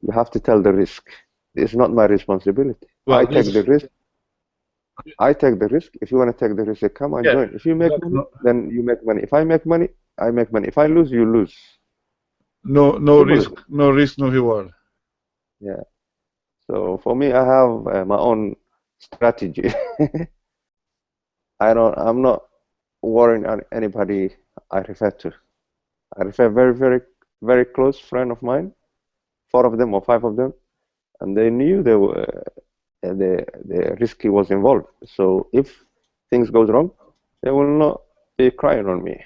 You have to tell the risk. It's not my responsibility. Well, I take the risk. If you want to take the risk, come and join. If you make money, then you make money. If I make money, I make money. If I lose, you lose. No risk, no reward. Yeah. So for me, I have my own strategy. I'm not worrying on anybody I refer to. I refer very, very, very close friend of mine, 4 of them or 5 of them, and they knew they were the risk was involved. So if things goes wrong, they will not be crying on me.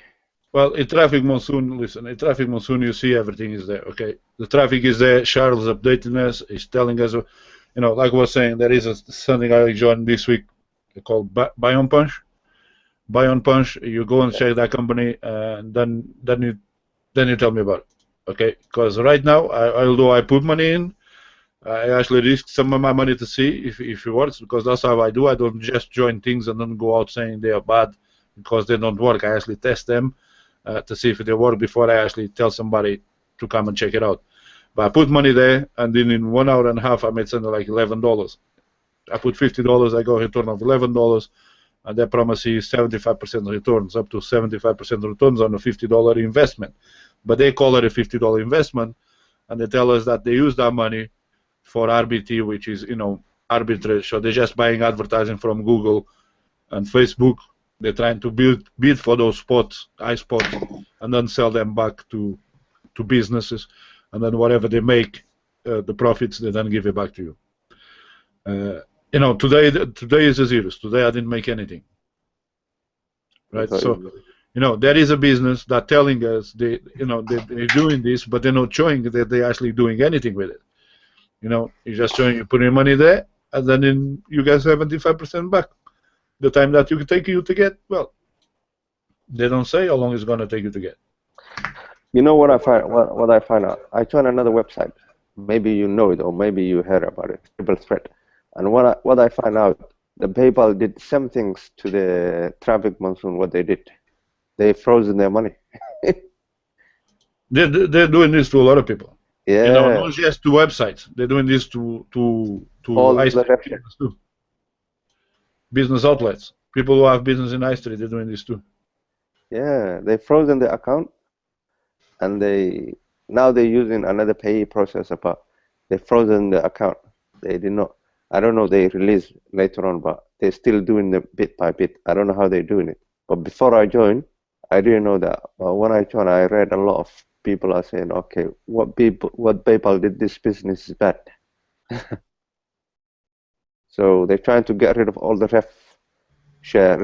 Well, in Traffic Monsoon, listen, in Traffic Monsoon, you see everything is there, okay? The traffic is there, Charles updating us, he's telling us, like I was saying, there is something I joined this week called Buy on Punch. Buy on Punch, you go and check that company, and then you tell me about it, okay? Because right now, although I put money in, I actually risk some of my money to see if it works, because that's how I do. I don't just join things and then go out saying they are bad because they don't work. I actually test them to see if they work before I actually tell somebody to come and check it out. But I put money there, and then in 1 hour and a half, I made something like $11. I put $50, I got a return of $11, and they promise you 75% returns, up to 75% returns on a $50 investment. But they call it a $50 investment, and they tell us that they use that money for RBT, which is, arbitrage. So they're just buying advertising from Google and Facebook. They're trying to bid for those spots, iSpots, and then sell them back to businesses. And then whatever they make, the profits, they then give it back to you. Today is a zeros. Today I didn't make anything. Right? So, there is a business that telling us they're doing this, but they're not showing that they're actually doing anything with it. You're just showing you putting money there, and then you get 75% back. The time that you take you to get, well, they don't say how long it's going to take you to get. You know what I find out? I joined another website. Maybe you know it, or maybe you heard about it. Triple Threat. And what I find out, the PayPal did some things to the Traffic Monsoon. What they did, they frozen their money. They're doing this to a lot of people. Yeah. Not just to websites. They're doing this to all the too. Business outlets. People who have business in iStreet, they're doing this too. Yeah, they frozen the account, and now they're using another pay processor, but they frozen the account. They did not. I don't know. They released later on, but they're still doing the bit by bit. I don't know how they're doing it. But before I joined, I didn't know that. But when I joined, I read a lot of people are saying, okay, what PayPal did this business is bad. So they're trying to get rid of all the rev share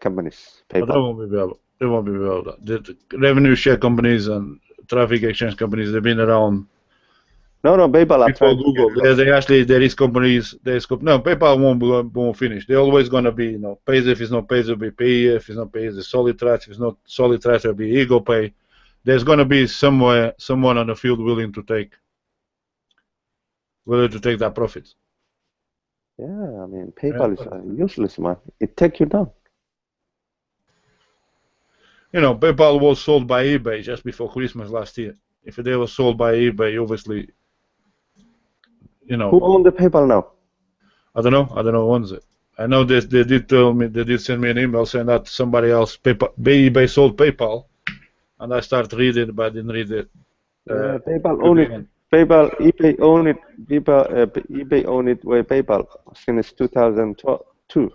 companies. But they PayPal. won't be available. They won't be available. The revenue share companies and traffic exchange companies, they've been around. No, PayPal are Before trying to get Google, rid of. there is companies. No, PayPal won't finish. They're always gonna be, Pays if it's not Pays, it'll be Pay. If it's not Pay, it's Solid Trash. If it's not Solid Trash, it'll be Ego Pay. There's gonna be someone on the field willing to take that profit. Yeah, I mean, PayPal is useless, man. It takes you down. PayPal was sold by eBay just before Christmas last year. If they were sold by eBay, obviously, Who owns the PayPal now? I don't know who owns it. I know they did tell me, they did send me an email saying that somebody else, eBay sold PayPal, and I started reading it, but I didn't read it. Yeah, PayPal owned it. eBay owned it. eBay owned it with PayPal since 2002.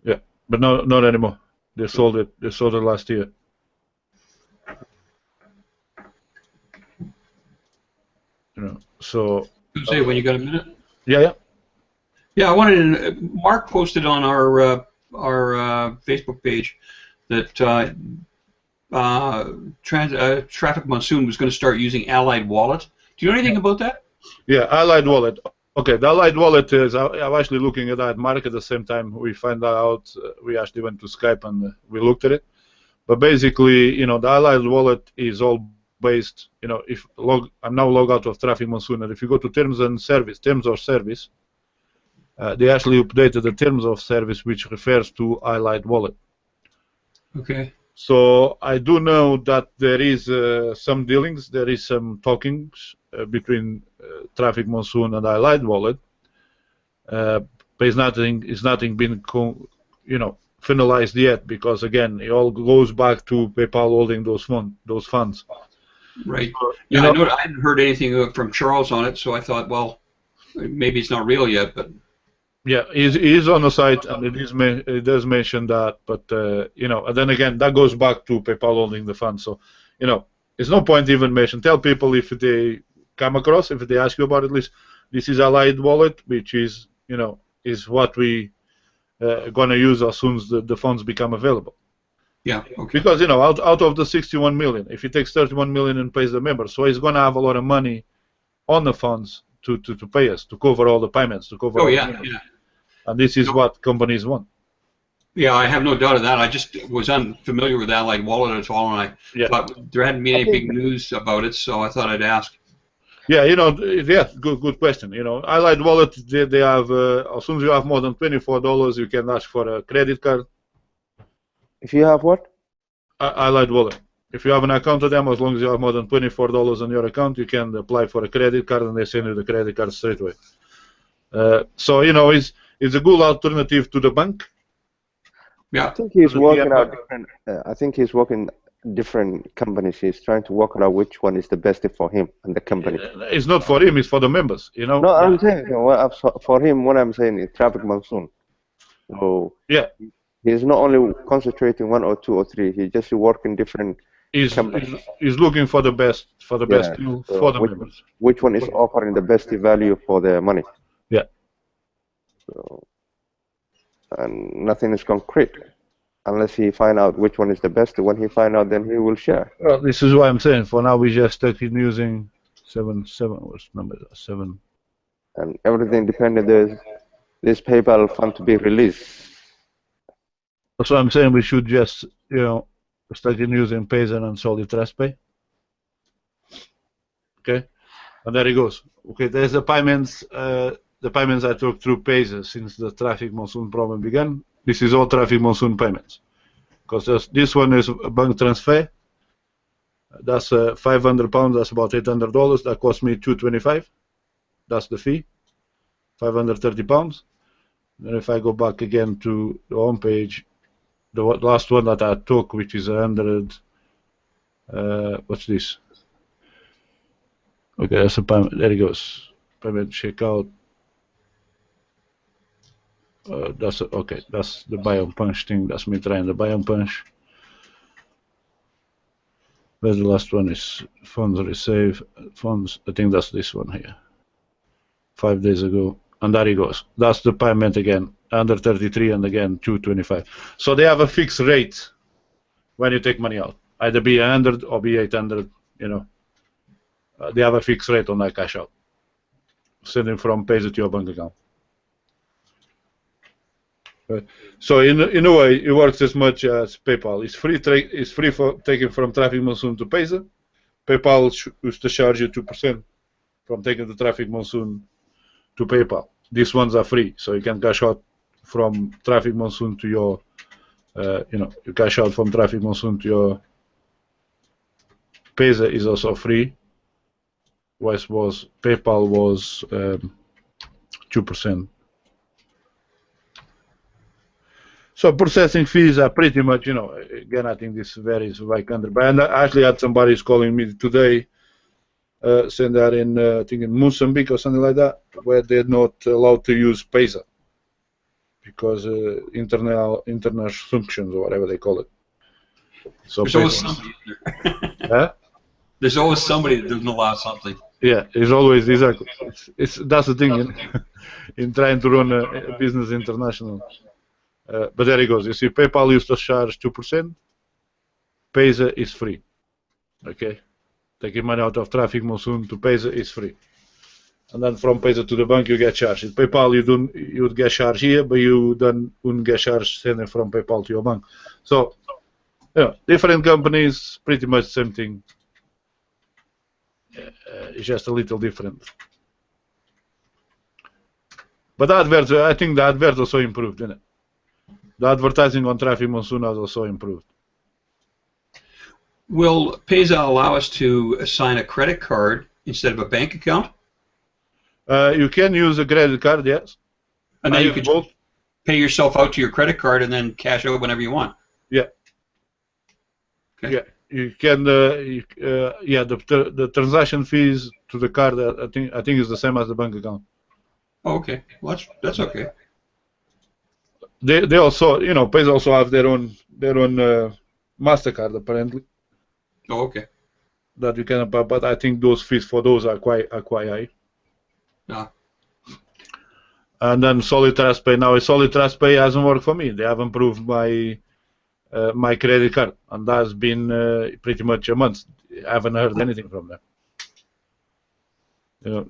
Yeah, but not anymore. They sold it. They sold it last year. So. Say when you got a minute. Yeah. Yeah, I wanted. Mark posted on our Facebook page that Traffic Monsoon was going to start using Allied Wallet. Do you know anything about that? Yeah, Allied Wallet. Okay, the Allied Wallet is. I'm actually looking at that. Mark at the same time we find out. We actually went to Skype and we looked at it. But basically, the Allied Wallet is all based. I'm now logged out of Traffic Monsoon, and if you go to terms of service, they actually updated the terms of service, which refers to Allied Wallet. Okay. So I do know that there is some dealings, there is some talkings between Traffic Monsoon and Allied Wallet, but it's nothing been finalized yet, because again it all goes back to PayPal holding those funds. Right. Yeah, I hadn't heard anything from Charles on it, so I thought, well, maybe it's not real yet, but. Yeah, it is on the site, and it does mention that, but and then again, that goes back to PayPal holding the funds. So, it's no point even mention. Tell people if they come across, if they ask you about it, at least this is Allied Wallet, which is is what we gonna use as soon as the funds become available. Yeah. Okay. Because out of the 61 million, if he takes 31 million and pays the members, so he's gonna have a lot of money on the funds to pay us, to cover all the payments, to cover. Oh yeah. And this is what companies want. Yeah, I have no doubt of that. I just was unfamiliar with Allied Wallet at all, and I thought there hadn't been any big news about it, so I thought I'd ask. Yeah, good question. Allied Wallet, they have, as soon as you have more than $24, you can ask for a credit card. If you have what? Allied Wallet. If you have an account with them, as long as you have more than $24 on your account, you can apply for a credit card, and they send you the credit card straight away. So, it's a good alternative to the bank. Yeah. I think he's working out different. I think he's working different companies. He's trying to work out which one is the best for him and the company. It's not for him; it's for the members. No, I'm saying for him. What I'm saying is Traffic Monsoon. So yeah, he's not only concentrating one or two or three. He's just working different. He's looking for the best deal for the members. Which one is offering the best value for their money? Yeah. So, and nothing is concrete unless he find out which one is the best. When he find out, then he will share. Well, this is what I'm saying. For now, we just stuck in using 7. What's number 7? And everything depended this PayPal fund to be released. That's what I'm saying. We should just start in using Payzen and Solid Trust Pay. Okay, and there it goes. Okay, there's the payments. The payments I took through Payzen since the Traffic Monsoon problem began. This is all Traffic Monsoon payments. Because this one is a bank transfer. That's £500. That's about $800. That cost me $225. That's the fee. £530. Then if I go back again to the home page, the last one that I took, which is 100. What's this? Okay, that's a payment. There it goes. Payment checkout. That's okay. That's the buy on punch thing. That's me trying the buy on punch. Where's the last one? Is funds receive funds? I think that's this one here. 5 days ago, and there he goes. That's the payment again, under 33, and again 225. So they have a fixed rate when you take money out, either be 100 or be 800. You know, they have a fixed rate on that cash out, sending from Payza to your bank account. So in a way, it works as much as PayPal. It's free for taking from Traffic Monsoon to Payza. PayPal used to charge you 2% from taking the Traffic Monsoon to PayPal. These ones are free, so you can cash out from Traffic Monsoon to your, you cash out from Traffic Monsoon to your Payza is also free. PayPal was 2%. So processing fees are pretty much, again, I think this varies by country. But I actually had somebody calling me today, saying that I think in Mozambique or something like that, where they're not allowed to use Payza because internal sanctions or whatever they call it. So there's always somebody. Huh? There's always somebody that doesn't allow something. Yeah, it's always exactly. That's the thing in trying to run a business international. But there it goes. You see, PayPal used to charge 2%. Payza is free. Okay, taking money out of Traffic Monsoon to Payza is free, and then from Payza to the bank you get charged. In PayPal you would get charged here, but you wouldn't get charged sending from PayPal to your bank. So, different companies, pretty much same thing. It's just a little different. But I think the advert also improved, didn't it? The advertising on Traffic Monsoon has also improved. Will Payza allow us to assign a credit card instead of a bank account? You can use a credit card, yes. And then you could both pay yourself out to your credit card and then cash out whenever you want. Yeah. Okay. Yeah, you can. The transaction fees to the card, I think is the same as the bank account. Oh, okay. Well, that's okay. They also, Payza also have their own MasterCard apparently. Oh, okay. That you can, but I think those fees for those are quite high. Yeah. And then Solid Trust Pay. Now, Solid Trust Pay hasn't worked for me. They haven't approved my my credit card, and that's been pretty much a month. I haven't heard anything from them.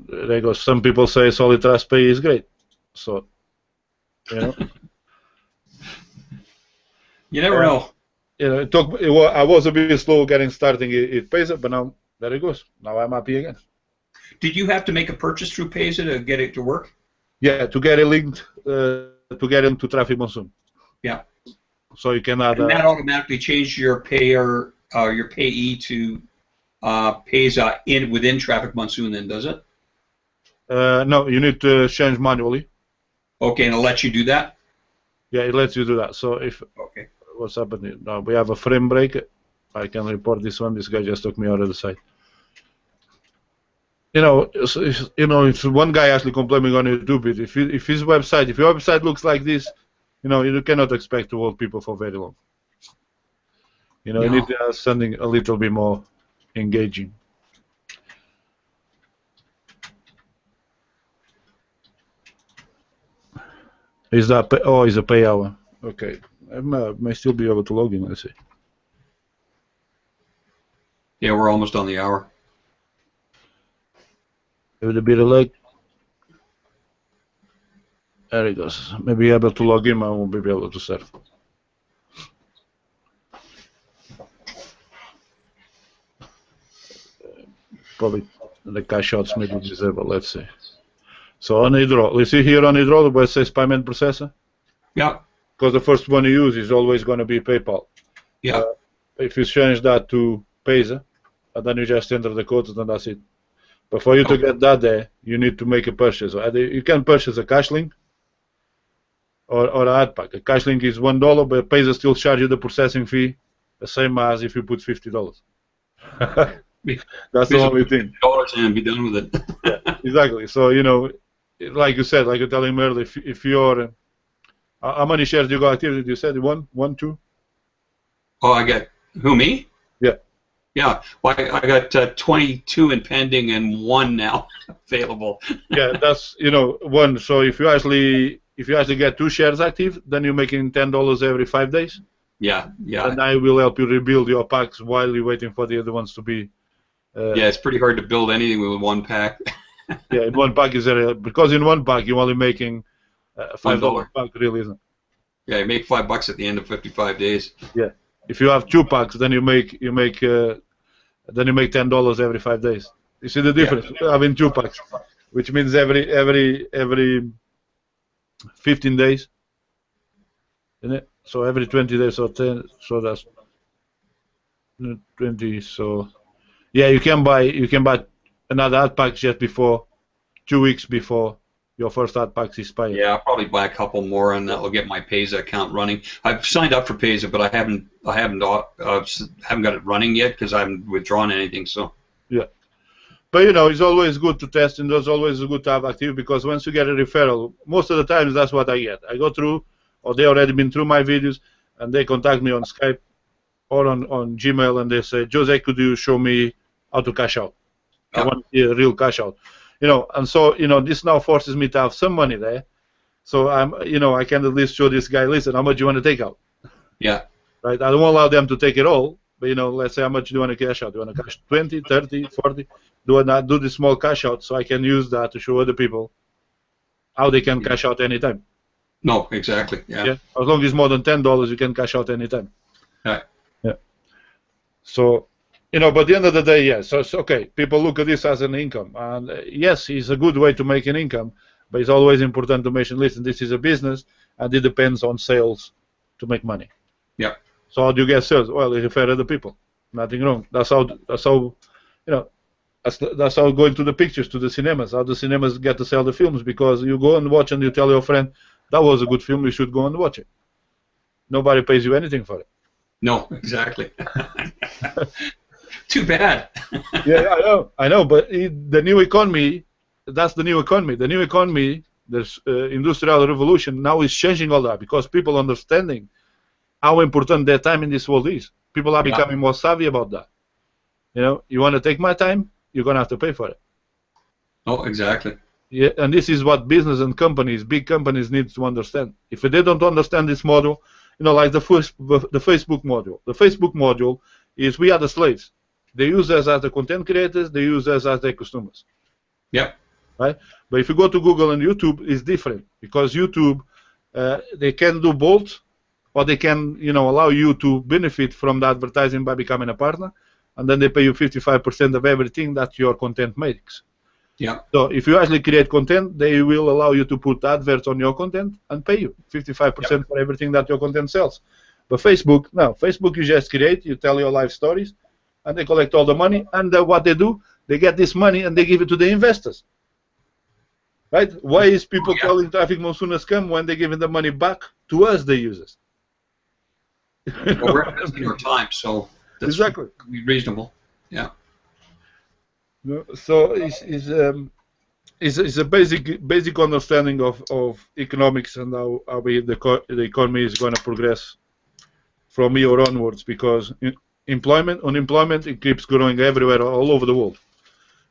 There goes. Some people say Solid Trust Pay is great, so You never know. I was a bit slow getting starting it Payza, but now there it goes. Now I'm happy again. Did you have to make a purchase through Payza to get it to work? Yeah, to get it linked, to get into Traffic Monsoon. Yeah. So you can add. And that automatically changed your your payee to Payza within Traffic Monsoon. Then does it? No, you need to change manually. Okay, and it lets you do that. Yeah, it lets you do that. So okay. What's happening now? We have a frame break. I can report this one. This guy just took me out of the site. If one guy actually complaining on YouTube, if your website looks like this, you cannot expect to hold people for very long. You need to have something a little bit more engaging. Is that is a pay hour? Okay, I may still be able to log in. Let's see. Yeah, we're almost on the hour. With a bit of luck. There it goes. Maybe able to log in, I won't be able to serve. Probably the cash outs may be disabled. Let's see. So on Hydro, you see here on Hydro where it says payment processor? Yeah. Because the first one you use is always going to be PayPal. Yeah. If you change that to Payza, and then you just enter the codes, then that's it. But for you to get that there, you need to make a purchase. You can purchase a cash link or an ad pack. A cash link is $1, but Payza still charge you the processing fee, the same as if you put $50. That's the only thing. $50 and be done with it. Yeah, exactly. So like you said, like you telling him earlier, if you're how many shares do you got active? You said one, two. Oh, I get who, me? Yeah. Yeah, well, I got 22 in pending and 1 now available. Yeah, that's one. So if you actually get 2 shares active, then you're making $10 every 5 days. Yeah, yeah. And I will help you rebuild your packs while you're waiting for the other ones to be. Yeah, it's pretty hard to build anything with 1 pack. Yeah, in 1 pack is because in 1 pack you're only making $5 pack, really, isn't it? Yeah, you make $5 at the end of 55 days. Yeah. If you have 2 packs, then you make $10 every 5 days. You see the difference? Yeah. Having 2 packs, which means every 15 days, isn't it? So every 20 days or 10, so that's 20. So yeah, you can buy another ad pack just before 2 weeks before your first ad pack expires. Yeah, I'll probably buy a couple more, and that will get my Payza account running. I've signed up for Payza, but I haven't got it running yet because I haven't withdrawn anything. So yeah, but it's always good to test, and it's always good to have active, because once you get a referral, most of the times that's what I get. I go through, or they already been through my videos, and they contact me on Skype or on Gmail, and they say, Jose, could you show me how to cash out? I want to see a real cash out. And so, this now forces me to have some money there. So I can at least show this guy, listen, how much you want to take out? Yeah. Right? I don't allow them to take it all, but, let's say, how much do you want to cash out? Do you want to cash 20, 30, 40? Do I not do the small cash out so I can use that to show other people how they can cash out anytime? No, exactly. Yeah. As long as it's more than $10, you can cash out anytime. Right. Yeah. So, but at the end of the day, yes. So it's okay. People look at this as an income, and yes, it's a good way to make an income. But it's always important to mention, listen, this is a business, and it depends on sales to make money. Yeah. So how do you get sales? Well, you refer other people. Nothing wrong. That's how going to the pictures, to the cinemas. How the cinemas get to sell the films, because you go and watch and you tell your friend, that was a good film, you should go and watch it. Nobody pays you anything for it. No, exactly. Too bad. Yeah, I know, but the new economy, that's the new economy. The new economy, the industrial revolution, now is changing all that, because people understanding how important their time in this world is. People are becoming more savvy about that. You want to take my time, you're going to have to pay for it. Oh, exactly. Yeah, and this is what business and big companies need to understand. If they don't understand this model, like the Facebook module. The Facebook module is we are the slaves. They use us as the content creators. They use us as their customers. Yep. Right? But if you go to Google and YouTube, it's different, because YouTube, they can do both, or they can, allow you to benefit from the advertising by becoming a partner, and then they pay you 55% of everything that your content makes. Yeah. So if you actually create content, they will allow you to put adverts on your content and pay you 55% for everything that your content sells. But Facebook, no. Facebook, you just create, you tell your life stories, and they collect all the money, and what they do, they get this money and they give it to the investors. Right? Why is people calling Traffic Monsoon a scam when they're giving the money back to us, the users? Well, we're investing our time, so that's exactly reasonable. Yeah. So it's a basic understanding of economics and how the economy is going to progress from here onwards, because unemployment, it keeps growing everywhere, all over the world.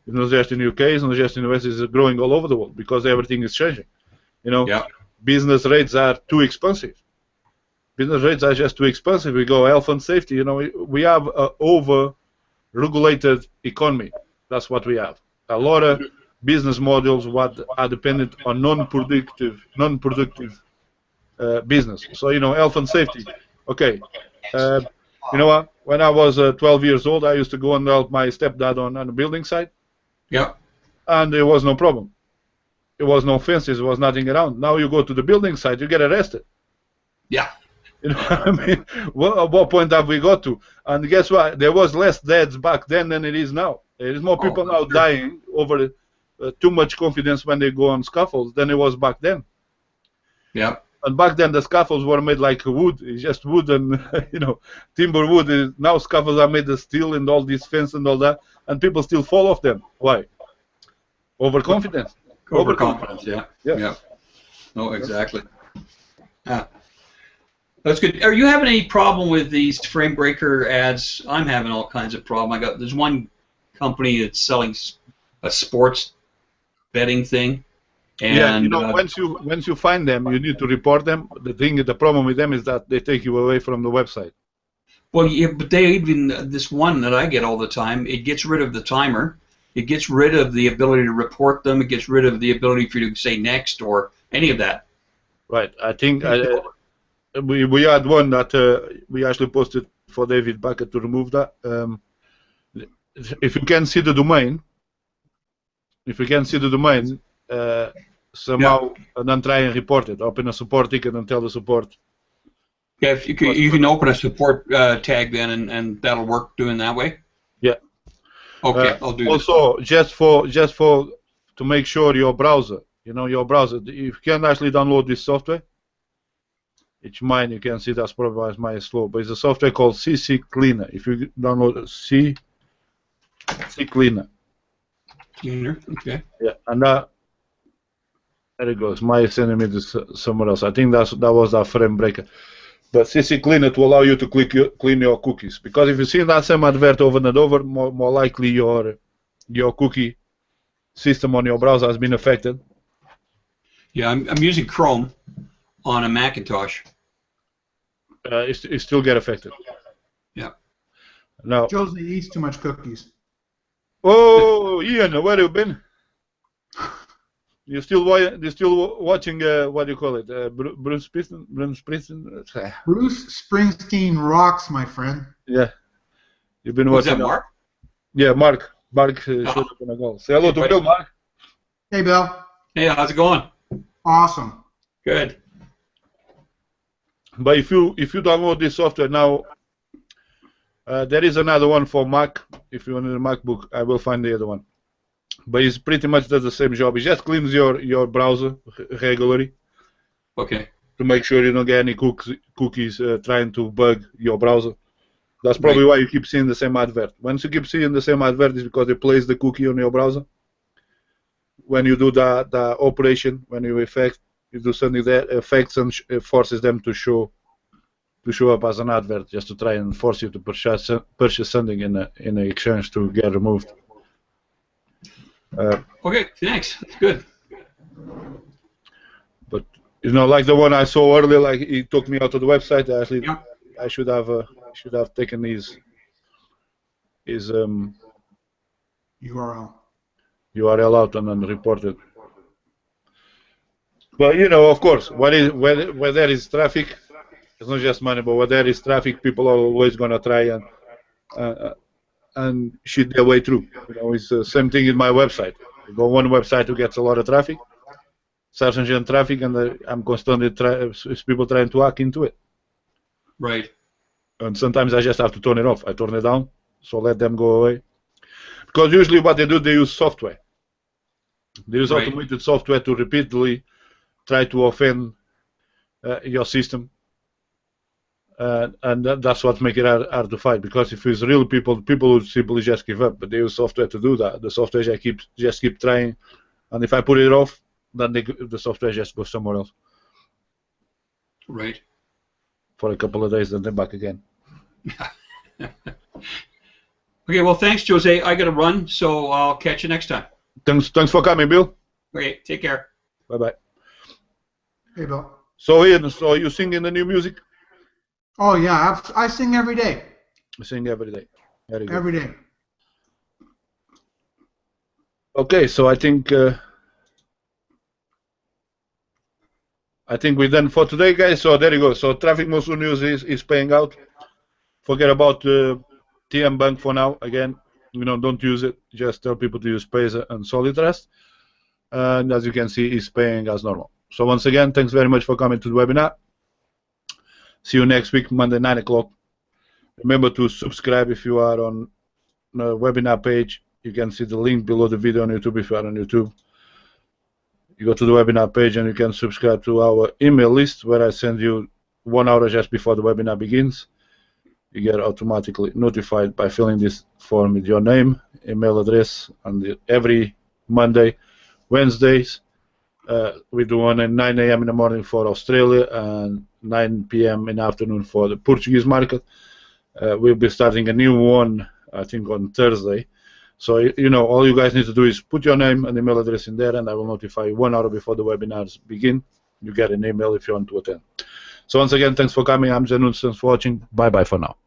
It's not just in the UK, it's not just in the US, it's growing all over the world, because everything is changing. Business rates are too expensive. Business rates are just too expensive. We go health and safety. We have an over-regulated economy. That's what we have. A lot of business models what are dependent on non-productive business. So health and safety. Okay. You know what? When I was 12 years old, I used to go and help my stepdad on a building site. Yeah. And there was no problem. There was no fences. There was nothing around. Now you go to the building site, you get arrested. Yeah. I mean, what point have we got to? And guess what? There was less deaths back then than it is now. There is more people now dying over too much confidence when they go on scaffolds than it was back then. Yeah. And back then the scaffolds were made like wood. It's just wood and timber wood. Now scaffolds are made of steel and all this fence and all that, and people still fall off them. Why? Overconfidence. Overconfidence. Yeah. Yeah. No, exactly. Yeah. That's good. Are you having any problem with these frame breaker ads? I'm having all kinds of problem. There's one company that's selling a sports betting thing, and Yeah, you know, once you find them, you need to report them. The problem with them is that they take you away from the website. well, yeah, but they even this one that I get all the time, it gets rid of the timer, it gets rid of the ability to report them, it gets rid of the ability for you to say next or any of that. Right. I think we had one that we actually posted for David Bucket to remove that. If you can see the domain, somehow and then try and report it. Open a support ticket and tell the support. Yeah, if you can open a support tag then, and that'll work doing that way. Yeah. Okay, I'll do that. Also, just for to make sure your browser, if you can actually download this software, it's mine. You can see that's probably my slow, but it's a software called CC Cleaner. If you download CC Cleaner. Cleaner, okay. Yeah, and there it goes. My sending me to somewhere else. I think that was that frame breaker. But CC Cleaner to allow you to clean your cookies. Because if you see that same advert over and over, more likely your cookie system on your browser has been affected. Yeah, I'm using Chrome on a Macintosh. It still get affected. Yeah. Now, Jose eats too much cookies. oh, Ian, where have you been? You're still watching what do you call it? Bruce Springsteen. Bruce Springsteen rocks, my friend. Yeah, you've been Was watching. that Mark? Yeah, Mark. Mark showed up on a goal. Say hello to Bill, Mark. Hey, Bill. Hey, how's it going? Awesome. Good. But if you download this software now, there is another one for Mac. If you want a MacBook, I will find the other one. But it pretty much does the same job. It just cleans your browser regularly. Okay. To make sure you don't get any cookies trying to bug your browser. That's probably why you keep seeing the same advert. Once you keep seeing the same advert, it's because it plays the cookie on your browser. When you do the operation, when you do something that affects and forces them to show up as an advert, just to try and force you to purchase something in an exchange to get removed. Okay, thanks. That's good. But like the one I saw earlier, like it took me out to the website. Actually, I should have taken his URL out and then reported. But of course, where there is traffic, it's not just money, but where there is traffic, people are always gonna try and shoot their way through. It's the same thing in my website. You go one website who gets a lot of traffic, search engine traffic, and I'm constantly people trying to hack into it. Right. And sometimes I just have to turn it off. I turn it down, so let them go away. Because usually what they do, they use software. They use automated software to repeatedly try to offend your system. And that's what makes it hard to fight. Because if it's real people would simply just give up. But they use software to do that. The software just keep trying. And if I put it off, then the software just goes somewhere else. Right. For a couple of days, then they're back again. Okay, well, thanks, Jose. I got to run, so I'll catch you next time. Thanks for coming, Bill. Okay, take care. Bye-bye. Hey, Bill. So, Ian, you sing in the new music? Oh, yeah. I sing every day. I sing every day. Very good. Every day. Okay, so I think we're done for today, guys. So there you go. So Traffic Monsoon News is paying out. Forget about TM Bank for now. Again, don't use it. Just tell people to use Payza and Solid Trust. And as you can see, it's paying as normal. So once again, thanks very much for coming to the webinar. See you next week, Monday, 9 o'clock. Remember to subscribe if you are on the webinar page. You can see the link below the video on YouTube if you are on YouTube. You go to the webinar page and you can subscribe to our email list where I send you 1 hour just before the webinar begins. You get automatically notified by filling this form with your name, email address, and every Monday, Wednesdays, We do one at 9 a.m. in the morning for Australia and 9 p.m. in the afternoon for the Portuguese market. We'll be starting a new one, I think, on Thursday. So, you know, all you guys need to do is put your name and email address in there, and I will notify you 1 hour before the webinars begin. You get an email if you want to attend. So once again, thanks for coming. I'm Nunes. Thanks for watching. Bye-bye for now.